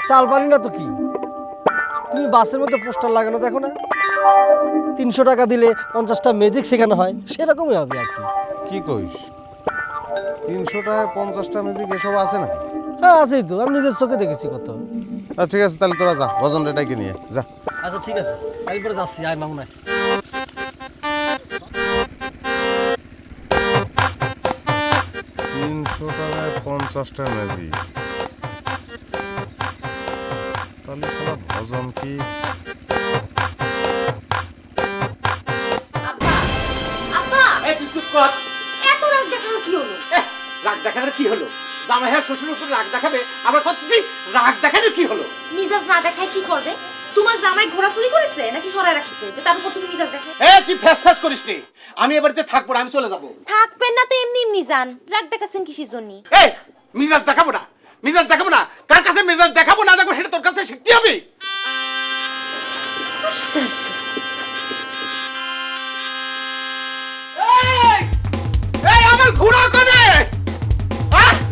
চাল পানি না তো কি, তুমি বাসের মধ্যে পোস্টার লাগানো দেখো না, 300 টাকা দিলে 50টা ম্যাজিক শেখানো হয়, সেরকমই হবে আর কি। কি কইস? 300 টাকায় 50টা ম্যাজিক এসব আছে নাকি? হ্যাঁ আছেই তো, আমি নিজের চোখে দেখেছি কত। ঠিক আছে, তাহলে তোরা যা, ভজন রেটাইকে নিয়ে যা। আচ্ছা ঠিক আছে, কাল পরে যাচ্ছি। আয় মামুন আয়। 50টা ম্যাজিক, তাহলে শালা ভজন কি? আপা এই তুই চুপ কর। এত রাগ দেখানো কি হলো? রাগ দেখানোর কি হলো? জামাই হ্যাঁ শ্বশুরের উপর রাগ দেখাবে, আমরা করতেছি রাগ দেখানোর কি হলো? মিজাজ না দেখায় কি করবে? তোমার জামাই ঘোরাফুরি করেছে নাকি সরায় রাখিছে যে তার উপর তুমি মিজাজ দেখে? তুই ফ্যাস ফ্যাস করিস নি, আমি এ বাড়িতে থাকবো না, আমি চলে যাবো। থাকবেন না তো এমনি এমনি যান, রাগ দেখাচ্ছেন কিসের জন্য? মিজাজ দেখাবো না, মিজাজ দেখাবো না, কার কাছে মিজাজ দেখাবো না দেখো সেটা তোর কাছে শিখতে হবে। আমার ঘোড়া কোনে?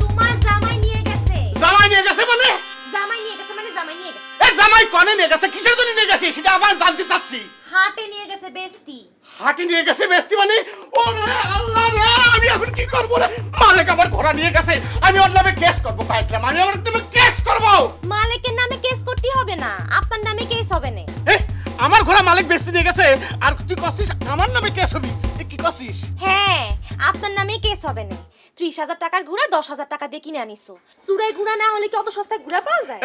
তোমার জামাই নিয়ে গেছে। জামাই নিয়ে গেছে মানে? জামাই নিয়ে গেছে মানে জামাই নিয়ে গেছে। জামাই কোনে নিয়ে গেছে, কিসের জন্য নিয়ে গেছে সেটা আবার জানতে চাচ্ছি। হাটে নিয়ে গেছে বেস্তি। হাটে নিয়ে গেছে বেস্তি মানে? ওরে আল্লাহ রে, আমি এখন কি করব রে? মালিক আমার ঘোড়া নিয়ে গেছে, আমি ওর নামে কেস করব। কাইতলাম আমি ওর নামে কেস করব। মালিকের নামে কেস করতে হবে না, আপনার নামে কেস হবে না। আমার ঘোড়া মালিক বেস্তি নিয়ে গেছে আর তুই কছিস আমার নামে কেস হবি? কি কছিস? হ্যাঁ, আপনার নামে কেস হবে না। 30,000 টাকার ঘোড়া 10,000 টাকা দিয়ে কিনে আনিছো। চুরাই ঘোড়া না হলে কি অত সস্তায় ঘোড়া পাওয়া যায়?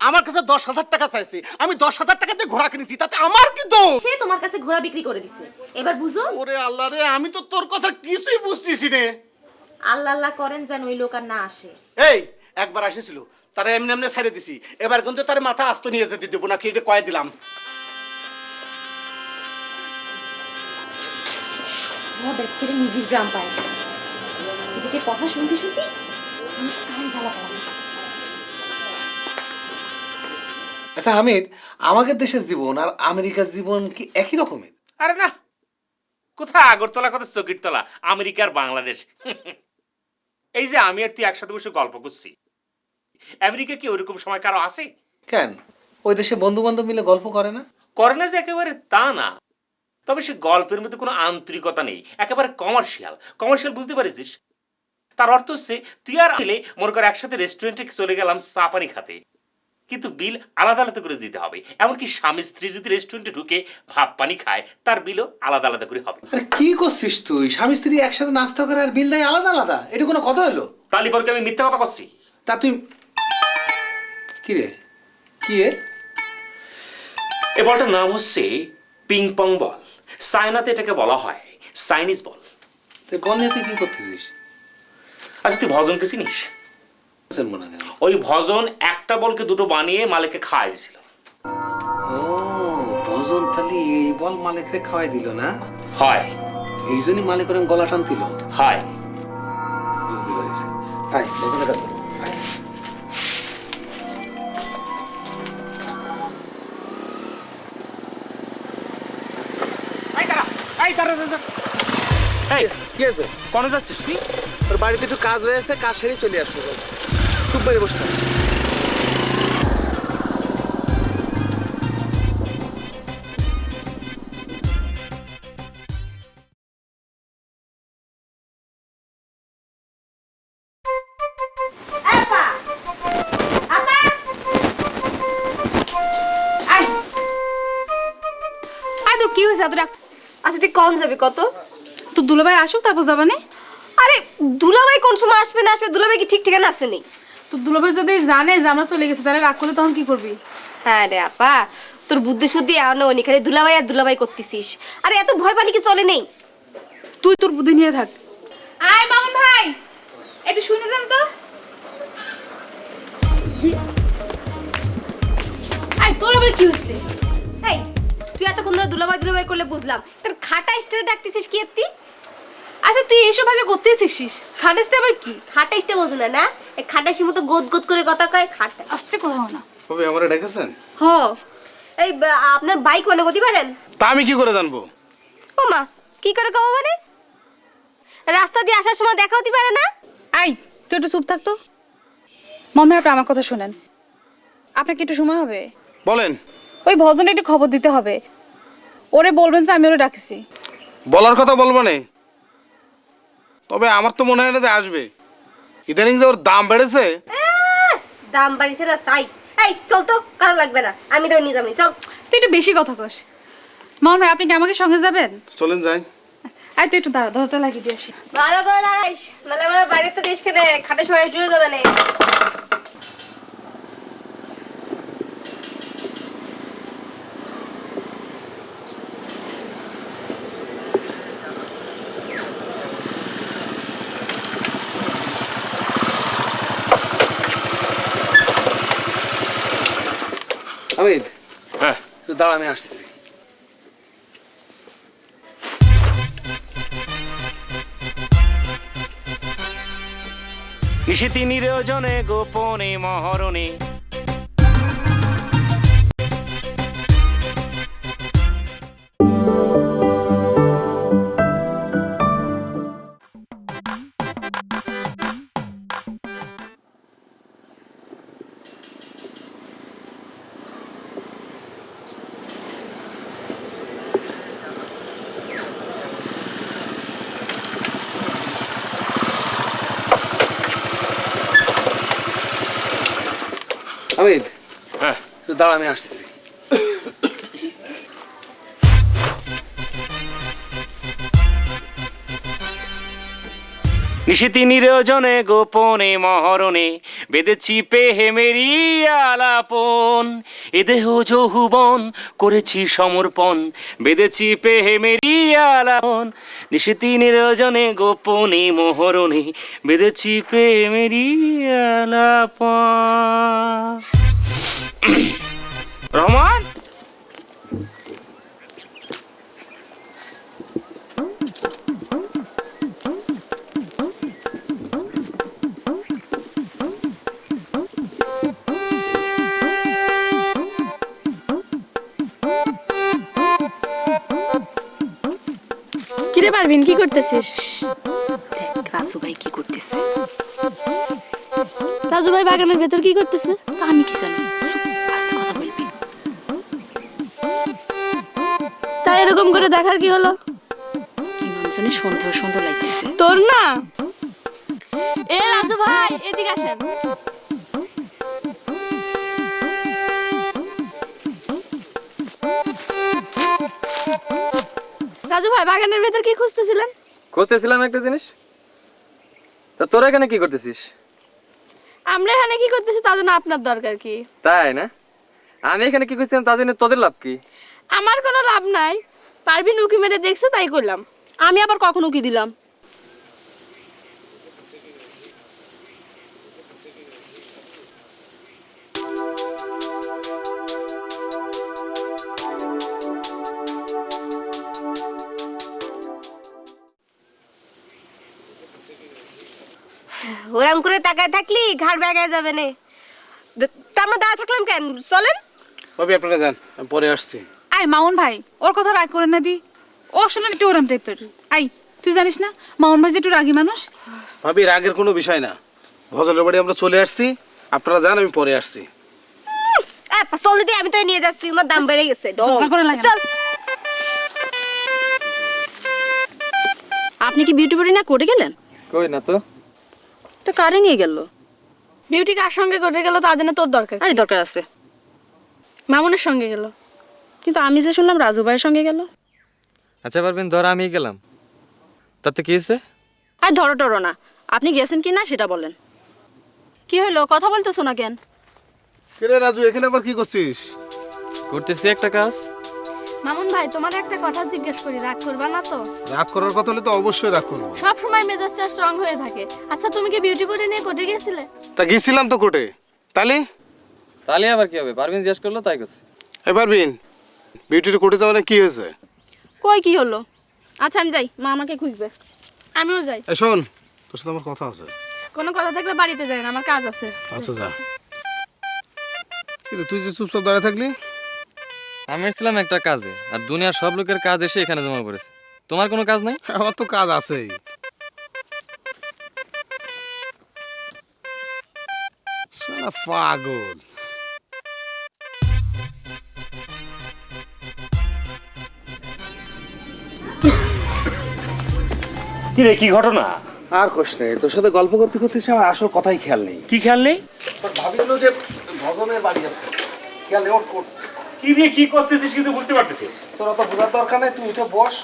আমার কাছে 10,000 টাকা চাইছে, আমি 10,000 টাকা দিয়ে ঘোড়া কিনেছি, তাতে আমার কি দোষ? সে তোমার কাছে ঘোড়া বিক্রি করে দিছে, এবার বুঝো। ওরে আল্লাহ রে, আমি তো তোর কথা কিছুই বুঝতেছি রে। আল্লাহ আল্লাহ করেন যেন ওই লোক আর না আসে। একবার এসেছিল, তারা এমনি এমনি ছেড়ে দিছি, এবার কিন্তু তার মাথা আস্ত নিয়ে যেতে দেবো না, কি এটা কয়ে দিলাম। দেখতে নিজের গ্রাম পাইছে, এদিকে কথা শুনতে শুনতে আমার কান জ্বালা করে। আচ্ছা হামিদ, আমাদের দেশের জীবন আর আমেরিকার জীবন কি একই রকমের? আরে না, কোথায় আগরতলা, কোথায় চকিরতলা, আমেরিকা আর বাংলাদেশ। এই যে আমি আর তুই একসাথে বসে গল্প করছি, আমেরিকা কি ওইরকম সময় কারো আসে? কেন ওই দেশে বন্ধু বান্ধব মিলে গল্প করে না? করে না যে একেবারে তা না, তবে সে গল্পের মধ্যে কোনো আন্তরিকতা নেই, একেবারে কমার্শিয়াল। কমার্শিয়াল বুঝতে পারিস? তার অর্থ হচ্ছে তুই আর মিলে মনে কর একসাথে রেস্টুরেন্টে চলে গেলাম চা পানি খাতে, কিন্তু বিল আলাদা আলাদা করে দিতে হবে। এমনকি স্বামী স্ত্রী যদি রেস্টুরেন্টে ঢুকে ভাত পানি খায়, তার বিলও আলাদা আলাদা করে হবে। আরে কি করছিস তুই? স্বামী স্ত্রী একসাথে নাস্তা করে আর বিল দেয় আলাদা আলাদা? এটা কোনো কথা হলো? তালি পরকে আমি মিথ্যা কথা করছি? তা তুই কি রে, কি এ? এ বলটার নাম হচ্ছে পিং পং বল। চায়নাতে এটাকে বলা হয় চাইনিজ বল। তুই বল নিয়ে তুই কি করতেছিস? আচ্ছা তুই ভজনকে চিনিস? ওই ভজন একটা বলকে দুটো বানিয়ে মালিককে খাওয়াই দিছিল। ও ভজন, তাহলে এই বল মালিকরে খাওয়াই দিল না? হয়, এই জন্যই মালিক ওরম গলা টানছিল। হয়, বুঝতে পারিস। হাই বলটা ধর, হাই। কি আছে? কোন যাচ্ছিস তুই? তোর বাড়িতে একটু কাজ রয়েছে, কাজ সেরে চলে আসবো। চুপ করে বসে থাক। তোর কি হয়েছে? আচ্ছা তুই কখন যাবি? কত তো দুলাভাই আসুক তারপর যাবা না? আরে দুলাভাই কোন সময় আসবে না আসবে, দুলাভাই কি ঠিক ঠিকানা আছে নি? তো দুলাভাই যদি জানে যে আমরা চলে গেছি, তাহলে রাগ করলে তখন কি করবি? হ্যাঁ রে আপা, তোর বুদ্ধি শুদ্ধি এমন নি, খালি দুলাভাই আর দুলাভাই করতেছিস। আরে এত ভয় পানি কি চলে নেই? তুই তোর বুদ্ধি নিয়ে থাক। আয় মামুন ভাই, একটু শুনে যান তো। আয়, তোর আবার কি হচ্ছে? এই তুই এতক্ষণ ধরে দুলাভাই দুলাভাই করলে বুঝলাম, তোর খাটা স্টারে ডাকতেছিস কি এত্তি? আচ্ছা তুই এসব ভাষা করতে শিখছিস? খাটাসটা আবার কি? খাটা স্টা বোঝো না? না এই খাটাসির মতো গোদ গোদ করে কথা কয় খাটা। আস্তে কথা না। কবে আমারে ডেকেছেন? হ, এই আপনার বাইক কোনে গতি পারেন? তা আমি কি করে জানবো? ও মা, কি করে কও মানে? রাস্তা দিয়ে আসার সময় দেখা হতে পারে না? আই তুই একটু চুপ থাকতো। মনে হয় আপনি আমার কথা শোনেন। আপনার কি একটু সময় হবে? বলেন। ওই ভজনে একটু খবর দিতে হবে, ওরে বলবেন যে আমি ওরে ডাকিছি। বলার কথা বলবো না, তবে আমার তো মনে হয় না যে আসবে। ইদানিং যে ওর দাম বেড়েছে। দাম বাড়িছে না সাই। এই চল তো, কারো লাগবে না, আমি তোর নিয়ে যাবো, চল। তুই একটু বেশি কথা কস। মনে হয় আপনি কি আমাকে সঙ্গে যাবেন? চলেন যাই। আয় তুই একটু দাঁড়া, দরজাটা লাগিয়ে দিয়ে আসি। ভালো করে লাগাইস, নাহলে আমার বাড়িতে দেশ খেতে খাটের সময় জুড়ে যাবে না। হামিদ, হ্যাঁ একটু দাঁড়া, আমি আসতেছি। নিশিতি নিরজনে গোপনে মহরণে হামিদ, হ্যাঁ একটু দাঁড়া, আমি আসতেছি। নিশিতি নিরজনে গোপনে মহরণে বেঁধেছি পেহেমেরি আলাপন এ দেহ যৌবন করেছি সমর্পণ বেঁধেছি পেহেমেরি আলাপন নিশিতি নিরজনে গোপনে মহরণে বেঁধেছি পেহেমেরি আলাপন। রহমান কিরে পারবিন, কি করতেছিস? দেখ রাসু ভাই কি করতেছে। রাজু ভাই বাগানের ভেতর কি করতেছে? তা আমি কি জানি, আস্তে কথা বলবি। তাই এরকম করে দেখার কি হলো? ইমান জানে সন্দেহ সন্দেহ লাগতেছে। তোর না? এ রাজু ভাই এদিকে আসেন। রাজু ভাই বাগানের ভেতর কি খুঁজতেছিলেন? করতেছিলাম একটা জিনিস। তা তোরা এখানে কি করতেছিস? আমরা এখানে কি করতেছি তা জন্য আপনার দরকার কি? তাই না? আমি এখানে কি করছিলাম তা জেনে তোদের লাভ কি? আমার কোনো লাভ নাই। পারবিন উকি মেরে দেখছে তাই করলাম। আমি আবার কখন উকি দিলাম? ওরম করে তাকায় থাকলি ঘাড় ব্যাগায় যাবে না। আমরা দাঁড়া থাকলাম কেন? চলেন। ভাবি, আপনারা যান, আমি পরে আসছি। আয় মামুন ভাই, ওর কথা রাগ করে না দি। ও আসলে একটু ওরম টাইপের। আই তুই জানিস না মামুন ভাই যে একটু রাগী মানুষ। ভাবি, রাগের কোনো বিষয় না। ভজনের বাড়ি আমরা চলে আসছি, আপনারা যান, আমি পরে আসছি। চল দিদি, আমি তোরে নিয়ে যাচ্ছি। ওনার দাম বেড়ে গেছে। চল। আপনি কি বিউটি পরি না কোর্টে গেলেন? কই না তো। তো কারে নিয়ে গেল? বিউটি কার সঙ্গে কোর্টে গেল তা জেনে তোর দরকার? আরে দরকার আছে। মামুনের সঙ্গে গেল, কিন্তু আমি যে শুনলাম রাজু ভাইয়ের সঙ্গে গেল। আচ্ছা পারবেন, ধর আমি গেলাম, তাতে কি হয়েছে? আর ধরো টরো না, আপনি গেছেন কি না সেটা বলেন। কি হলো, কথা বলতেছো না কেন? কিরে রাজু, এখানে আবার কি করছিস? করতেছি একটা কাজ। মামুন ভাই, তোমার একটা কথা জিজ্ঞেস করি, রাগ করবা না তো? রাগ করার কথা হলে তো অবশ্যই রাগ করবো। সব সময় মেজাজটা স্ট্রং হয়ে থাকে। আচ্ছা তুমি কি বিউটি পরি নিয়ে কোর্টে গেছিলে? তা গেছিলাম তো কোর্টে। তাহলে তাহলে আবার কি হবে? পারবেন জিজ্ঞেস করলো তাই করছি। পারবিন, বিউটির কোর্টে যাওয়া কি হয়েছে? কই কি হলো? আচ্ছা আমি যাই, মা আমাকে খুঁজবে। আমিও যাই। শোন, তোর সাথে আমার কথা আছে। কোনো কথা থাকলে বাড়িতে যাই না, আমার কাজ আছে। আচ্ছা যা। কিন্তু তুই যে চুপচাপ দাঁড়িয়ে থাকলি? আমি এসেছিলাম একটা কাজে, আর দুনিয়ার সব লোকের কাজ এসে এখানে জমা পড়েছে। তোমার কোনো কাজ নাই? আমার তো কাজ আছেই। শালা পাগল। কি রে, কি ঘটনা? আর কোশ নেই, তোর সাথে গল্প করতে করতে আমার আসল কথাই খেয়াল নেই। কি খেয়াল নেই? ভাবিলো যে ভজনের বাড়ি যাবে, খেয়াল নেই। ওর কোট কি দিয়ে কি করতেছিস কিন্তু বুঝতে পারতেছি। তোর অত বোঝার দরকার নেই, তুই উঠে বস।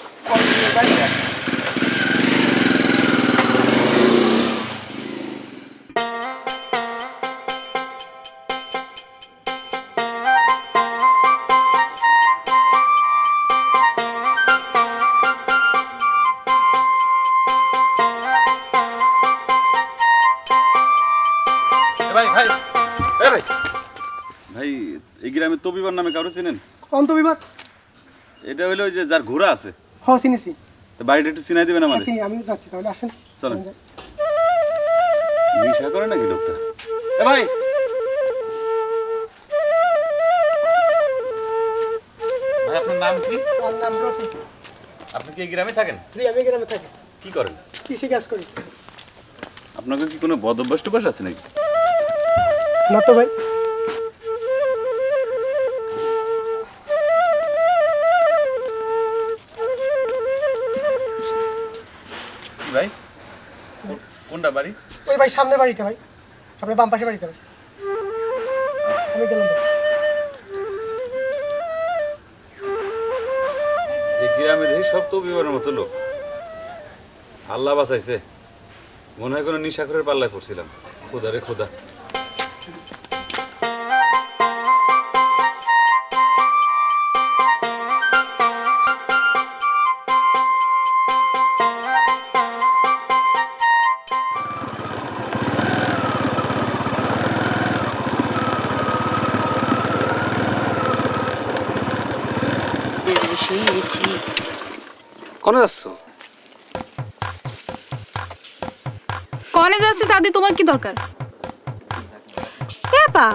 তবিবার নামে কারো চেনেন? অন্তবিভাগ। এটা হইলো ওই যে যার ঘোড়া আছে। হ্যাঁ চিনেছি। তো বাড়িটা একটু চিনাই দিবেন আমাদের? আমি যাচ্ছি, তাহলে আসেন। চলেন। নেশা করে নাকি লোকটা? এ ভাই, ভাই আপনার নাম কি? আমার নাম রফিক। আপনি কি এই গ্রামে থাকেন? জি, আমি গ্রামে থাকি। কি করেন? কৃষি কাজ করি। আপনাকে কি কোনো বদ অভ্যাস টভ্যাস আছে নাকি? না তো ভাই। কি ভাই, কোনটা বাড়ি? ওই ভাই সামনে বাড়িটা ভাই, সামনে বাম পাশে বাড়িটা ভাই। আমি গেলাম ভাই। এই গ্রামে দেখি সব তো বিবাহের মতো লোক। আল্লাহ বাঁচাইছে, মনে হয় কোনো নিশাখরের পাল্লায় পড়ছিলাম। খোদা রে খোদা। কোনে যাচ্ছ? কনে যাচ্ছে দাদি, তোমার কি দরকার? আপা,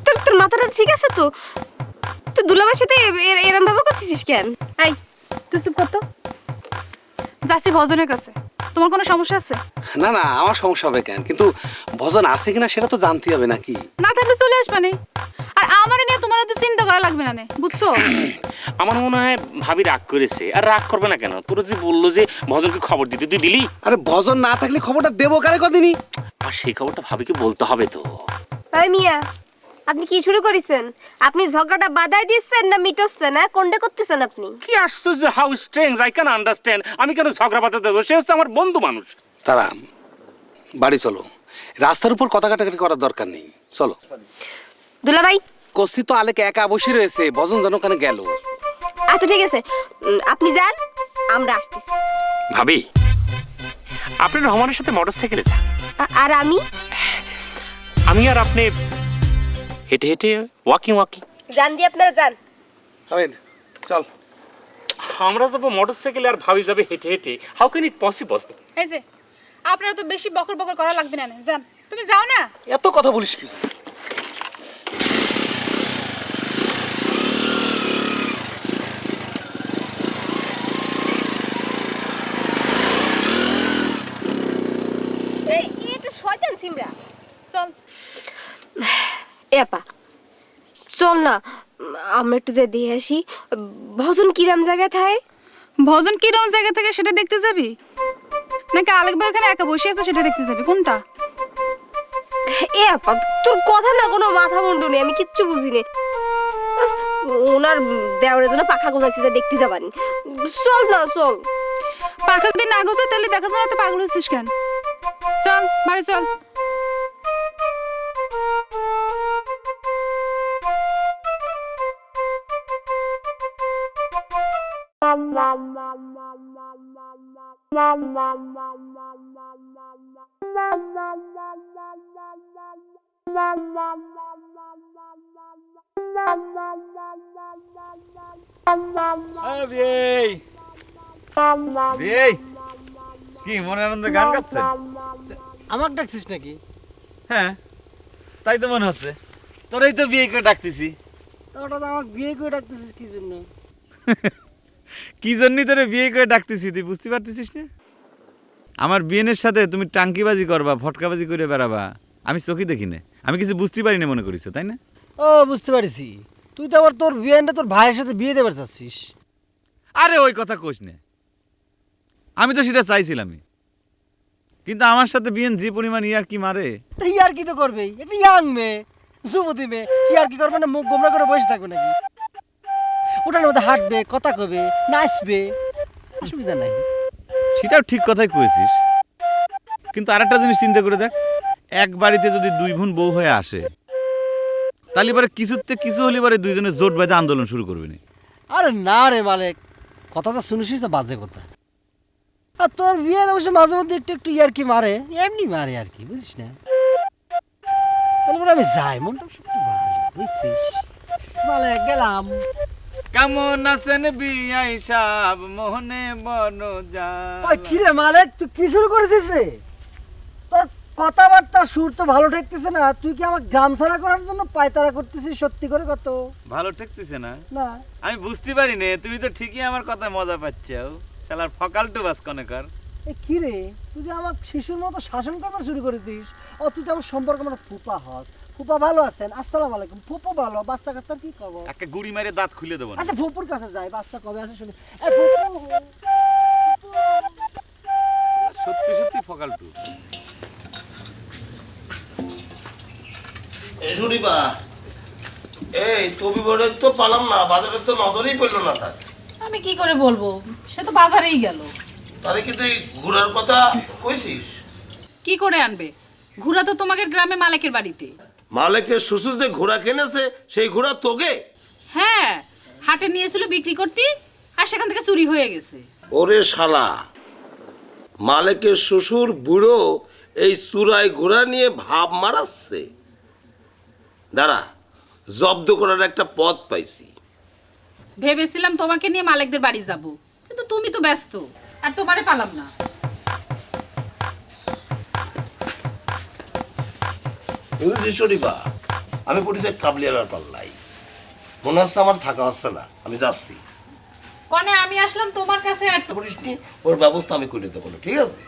তোর তোর মাথাটা ঠিক আছে তো? তুই দুলাভাইয়ের সাথে এরম ব্যবহার করতেছিস কেন? এই তুই চুপ কর তো। যাচ্ছি ভজনের কাছে, তোমার কোনো সমস্যা আছে? না না, আমার সমস্যা হবে কেন? কিন্তু ভজন আছে কিনা সেটা তো জানতে হবে নাকি? না থাকলে চলে আসবা নে। আর আমার নিয়ে তোমার তো চিন্তা করা লাগবে না নে, বুঝছো? আমার মনে হয় ভাবি রাগ করেছে। আর রাগ করবে না কেন? তোর যে বললো যে ভজনকে খবর দিতে, তুই দিলি? আরে ভজন না থাকলে খবরটা দেবো কারে কদিনই? আর সেই খবরটা ভাবিকে বলতে হবে তো। ওই মিয়া, আপনি কি শুরু করেছেন? আপনি ঝগড়াটা বাধাই দিচ্ছেন না মিটাচ্ছেন? হ্যাঁ, কোনটা করতেছেন আপনি? কি আশ্চর্য, how strange, I can understand. আমি কেন ঝগড়া বাঁধাতে দেবো? সে হচ্ছে আমার বন্ধু মানুষ। তারা বাড়ি চলো, রাস্তার উপর কথা কাটাকাটি করার দরকার নেই, চলো। দুলাভাই, কস্তি তো আলেকে একা বসে রয়েছে, ভজন যেন ওখানে গেল। আচ্ছা ঠিক আছে, আপনি যান, আমরা আসতেছি। ভাবি, আপনি রহমানের সাথে মোটরসাইকেলে যান, আর আমি আর আপনি হেঁটে হেঁটে ওয়াকিং। যান দিয়ে আপনারা যান। হামিদ চল। আমরা যাবো মোটরসাইকেলে আর ভাবি যাবে হেঁটে হেঁটে। How can it possible? এই যে আপনারা তো বেশি বকর বকর করা লাগবে না, যান। তুমি যাও না। এত কথা বলিস কি? এটা শয়তান সিমরা। চল। এ আপা, চল না, আমরা একটু যে দিয়ে আসি। ভজন কিরাম জায়গায় থাকে? ভজন কিরম জায়গা থেকে সেটা দেখতে যাবি, নাকি আলেক ভাই ওখানে একা বসে আছে সেটা দেখতে যাবি? কোনটা? এ আপা, তোর কথা না কোনো মাথা মুন্ডু নেই, আমি কিচ্ছু বুঝি নে। ওনার দেওয়ারের জন্য পাখা গোজাইছি, যা দেখতে যাবানি। চল না, চল। পাখা যদি না গোছায় তাহলে দেখার জন্য তো পাগল হচ্ছিস কেন? চল বাড়ি চল। কি মনে আনন্দে গান গাচ্ছেন? আমাকে ডাকছিস নাকি? হ্যাঁ, তাই তো মনে হচ্ছে। তোরাই তো বিয়ে করে ডাকতেছি। হঠাৎ আমাকে বিয়ে করে ডাকতেছিস কি জন্য? কি জন্যই তোরে বিয়ে করে ডাকতেছি তুই বুঝতে পারতেছিস না? আমার বিয়েনের সাথে তুমি টাঙ্কিবাজি করবা, ফটকাবাজি করে বেড়াবা, আমি চোখে দেখি না। আমি কিছু বুঝতে পারি না মনে করিস, তাই না? ও বুঝতে পারছি, তুই তো আবার তোর বিয়েটা তোর ভাইয়ের সাথে বিয়ে দেবার চাচ্ছিস। আরে ওই কথা কোস না, আমি তো সেটা চাইছিলামই, কিন্তু আমার সাথে বিয়েন যে পরিমাণ ইয়ার কি মারে। তা ইয়ার কি তো করবেই, একটা ইয়াং মেয়ে, যুবতী মেয়ে, সে আর কি করবে না? মুখ গোমরা করে বসে থাকবে নাকি? ওটার মধ্যে হাঁটবে, কথা কবে, নাচবে, অসুবিধা নাই। সেটাও ঠিক কথাই কয়েছিস, কিন্তু আরেকটা জিনিস চিন্তা করে দেখ, এক বাড়িতে যদি দুই বোন বউ হয়ে আসে, তাহলে এবারে কিছুতে কিছু হলে এবারে দুইজনে জোট বেঁধে আন্দোলন শুরু করবে না। আরে না রে মালিক, কথাটা শুনেছিস তো বাজে কথা। আর তোর বিয়ের অবশ্য মাঝে মধ্যে একটু একটু ইয়ার কি মারে, এমনি মারে আর কি, বুঝিস না? তাহলে আমি যাই, মনটা একটু ভালো, বুঝছিস? মালিক গেলাম। কেমন আছেন বিআই সাহেব মোহনে বড় যা ওই কি রে মালিক, তুই কি শুরু করেছিস রে? তোর কথাবার্তা সুর তো ভালো ঠেকতেছে না। তুই কি আমার গ্রাম ছাড়া করার জন্য পায়তারা করতেছিস? সত্যি করে কত ভালো ঠেকতেছে না? না আমি বুঝতে পারি না, তুমি তো ঠিকই আমার কথা মজা পাচ্ছাও। শালার ফকালটু বাস কনেকার। এ কি রে, তুই যে আমার শিশুর মতো শাসন করবার শুরু করেছিস। ও তুই তো আমার সম্পর্কে আমার ফুপা হস। ফুপা ভালো আছেন? আসসালামু আলাইকুম। ফুপু ভালো, বাচ্চা কাচ্চার কি খবর? একটা গুড়ি মেরে দাঁত খুলে দেবো না। আচ্ছা ফুপুর কাছে যাই, বাচ্চা কবে আসে শুনি। এ ফুপু, সত্যি সত্যি ফকালটু। এই শুনিবা, এই তবি বড় তো পালাম না, বাজারে তো নজরেই পড়লো না তার। আমি কি করে বলবো, সে তো বাজারেই গেল। তারে কি তুই ঘোরার কথা কইছিস? কি করে আনবে? ঘোড়া তো তোমাদের গ্রামে মালিকের বাড়িতে। মালিকের শ্বশুর যে ঘোড়া কিনেছে সেই ঘোড়া তোকে? হ্যাঁ, হাটে নিয়েছিল বিক্রি করতে, আর সেখান থেকে চুরি হয়ে গেছে। ওরে শালা, মালিকের শ্বশুর বুড়ো এই চুরাই ঘোড়া নিয়ে ভাব মারাচ্ছে। দাঁড়া, জব্দ করার একটা পথ পাইছি। ভেবেছিলাম তোমাকে নিয়ে মালিকদের বাড়ি যাব, কিন্তু তুমি তো ব্যস্ত, আর তোমারে পালাম না। বুঝেছিস শরীফা, আমি পড়েছি কাবলিয়ালার পাল্লাই। মনে হচ্ছে আমার থাকা হচ্ছে না, আমি যাচ্ছি। কনে আমি আসলাম তোমার কাছে, আর ওর ব্যবস্থা আমি করে দেবো, ঠিক আছে?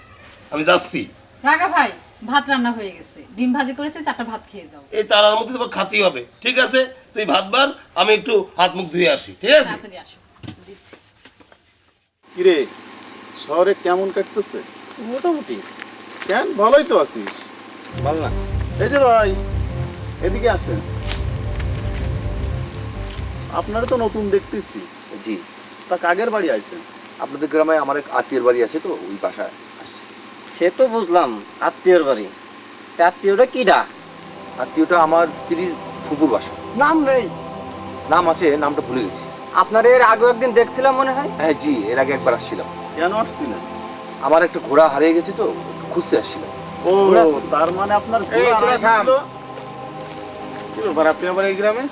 আমি যাচ্ছি। রাগা ভাই, ভাত রান্না হয়ে গেছে, ডিম ভাজি করেছে, 4টা ভাত খেয়ে যাও। এই তারার মধ্যে তোমার খাতেই হবে, ঠিক আছে? তুই ভাত বার, আমি একটু হাত মুখ ধুয়ে আসি, ঠিক আছে? তাড়াতাড়ি আসো, দিচ্ছি। কিরে, শহরে কেমন কাটতেছে? মোটামুটি। কেন, ভালোই তো আছিস। ভালো না? এই যে ভাই, এদিকে আসেন। আপনারা তো নতুন দেখতেছি। জি, তা কাগের বাড়ি আইছেন? আপনাদের গ্রামে আমার এক আত্মীয়ের বাড়ি আছে, তো ওই বাসায়। সে তো বুঝলাম, আত্মীয়ের বাড়ি। আত্মীয়টা কিডা? আত্মীয়টা আমার স্ত্রীর ফুপুর বাসা। নাম নেই? নাম আছে, নামটা ভুলে গেছি। আপনার এর আগে একদিন দেখছিলাম মনে হয়। হ্যাঁ জি, এর আগে একবার আসছিলাম। কেন আসছিলেন? আমার একটা ঘোড়া হারিয়ে গেছে, তো খুঁজতে আসছিলাম। ও, তার মানে আপনার এই, ঘোড়া তোরা হারিয়ে থাম। গেছিল? কি ব্যাপার, আপনি আবার এই গ্রামে?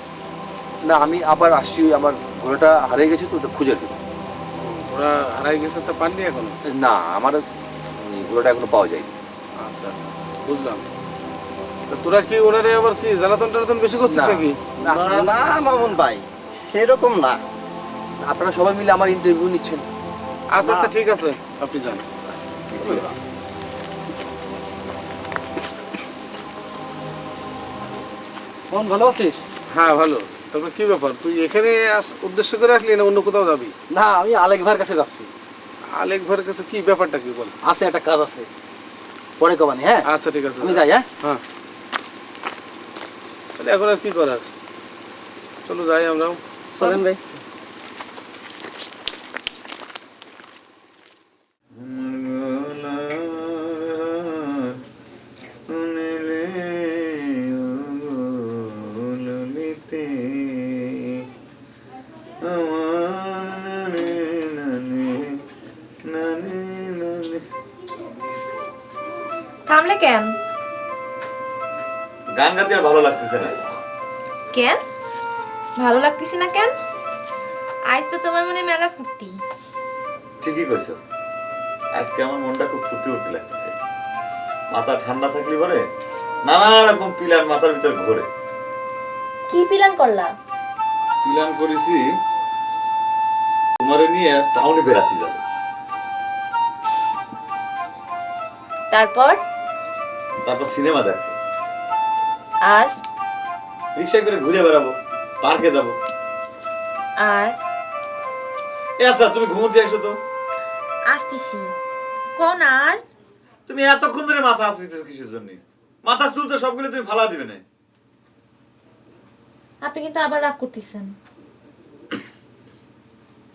না, আমি আবার আসছি, আমার ঘোড়াটা হারিয়ে গেছে, তো ওটা খুঁজে দেবো। ওরা হারাই গেছে, তো পাননি এখনো? না, আমার ঘোড়াটা এখনো পাওয়া যায়নি। আচ্ছা আচ্ছা আচ্ছা, বুঝলাম। তা তোরা কি ওনারে আবার কি জ্বালাতন টালাতন বেশি করছিস না। নাকি? না মামুন ভাই, সেরকম না। আপনারা সবাই মিলে আমার ইন্টারভিউ নিচ্ছেন। আচ্ছা আচ্ছা, ঠিক আছে, আপনি যান। মন ভালো আছিস? হ্যাঁ ভালো। তবে কি ব্যাপার, তুই এখানে উদ্দেশ্য করে আসলি না অন্য কোথাও যাবি? না, আমি আলেক ভাইয়ের কাছে যাচ্ছি। আলেক ভাইয়ের কাছে? কি ব্যাপারটা কি বল? আছে একটা কাজ আছে, পরে কবানি। হ্যাঁ আচ্ছা ঠিক আছে, আমি যাই। হ্যাঁ হ্যাঁ। তাহলে এখন আর কি করার, চলো যাই আমরাও। চলেন ভাই। থামলে কেন? গান গাতে আর ভালো লাগতেছে না। কেন ভালো লাগতেছে না কেন? আজ তো তোমার মনে মেলা ফুর্তি। ঠিকই কইছো, আজকে আমার মনটা খুব ফুর্তি ফুর্তি লাগতেছে। মাথা ঠান্ডা থাকলে পরে নানা রকম প্ল্যান মাথার ভিতর ঘোরে। কি প্ল্যান করলা? প্ল্যান করেছি তোমারে নিয়ে টাউনে বেড়াতে যাব। তারপর তারপর সিনেমা দেখবো, আর রিক্সা করে ঘুরে বেড়াবো, পার্কে যাব। আর আচ্ছা তুমি ঘুমোতে আসো তো। আসতেছি। কোন আর? তুমি এতক্ষণ ধরে মাথা আসতেছো কিসের জন্য? মাথা চুল তো সবগুলো তুমি ফালা দিবে না। আপনি কিন্তু আবার রাগ করতেছেন।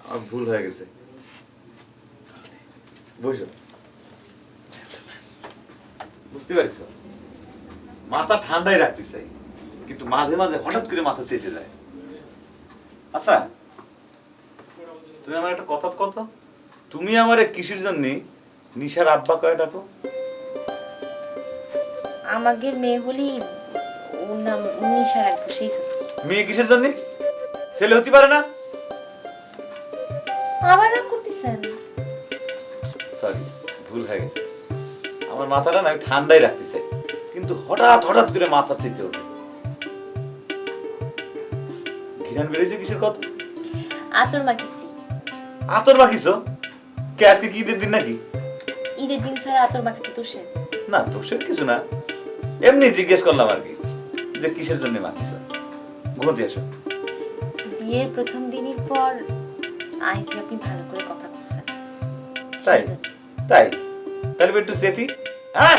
আমার ভুল হয়ে গেছে, বুঝো? বুঝতে পারছো, মাথা ঠান্ডাই রাখতে চাই, কিন্তু মাঝে মাঝে হঠাৎ করে মাথা চেটে যায়। আচ্ছা তুমি আমার একটা কথা কথা, তুমি আমার কিসের জন্য নিশার আব্বা কয় ডাকো? আমাদের মেয়ে হলি ওর নাম নিশা রাখবো, সেই মেয়ে কিসের জন্য? ছেলে হতে পারে না? আবার রাগ করতেছেন? সরি, ভুল হয়ে গেছে। আমার মাথাটা না আমি ঠান্ডাই রাখতে চাই, কিন্তু হঠাৎ হঠাৎ করে মাথা চেতে ওঠে। ঘিরান বেড়েছে কিসের কথা? আতর মাখিছি। আতর মাখিছো? কে আজকে কি ঈদের দিন নাকি? ঈদের দিন ছাড়া আতর মাখাতে তোষে না, দোষের কিছু না, এমনি জিজ্ঞেস করলাম আর কি, যে কিসের জন্য মাখিছো। ঘুমোতে আসো। বিয়ের প্রথম দিনের পর আইসি আপনি ভালো করে কথা বলছেন। তাই তাই তাহলে একটু সেতি। হ্যাঁ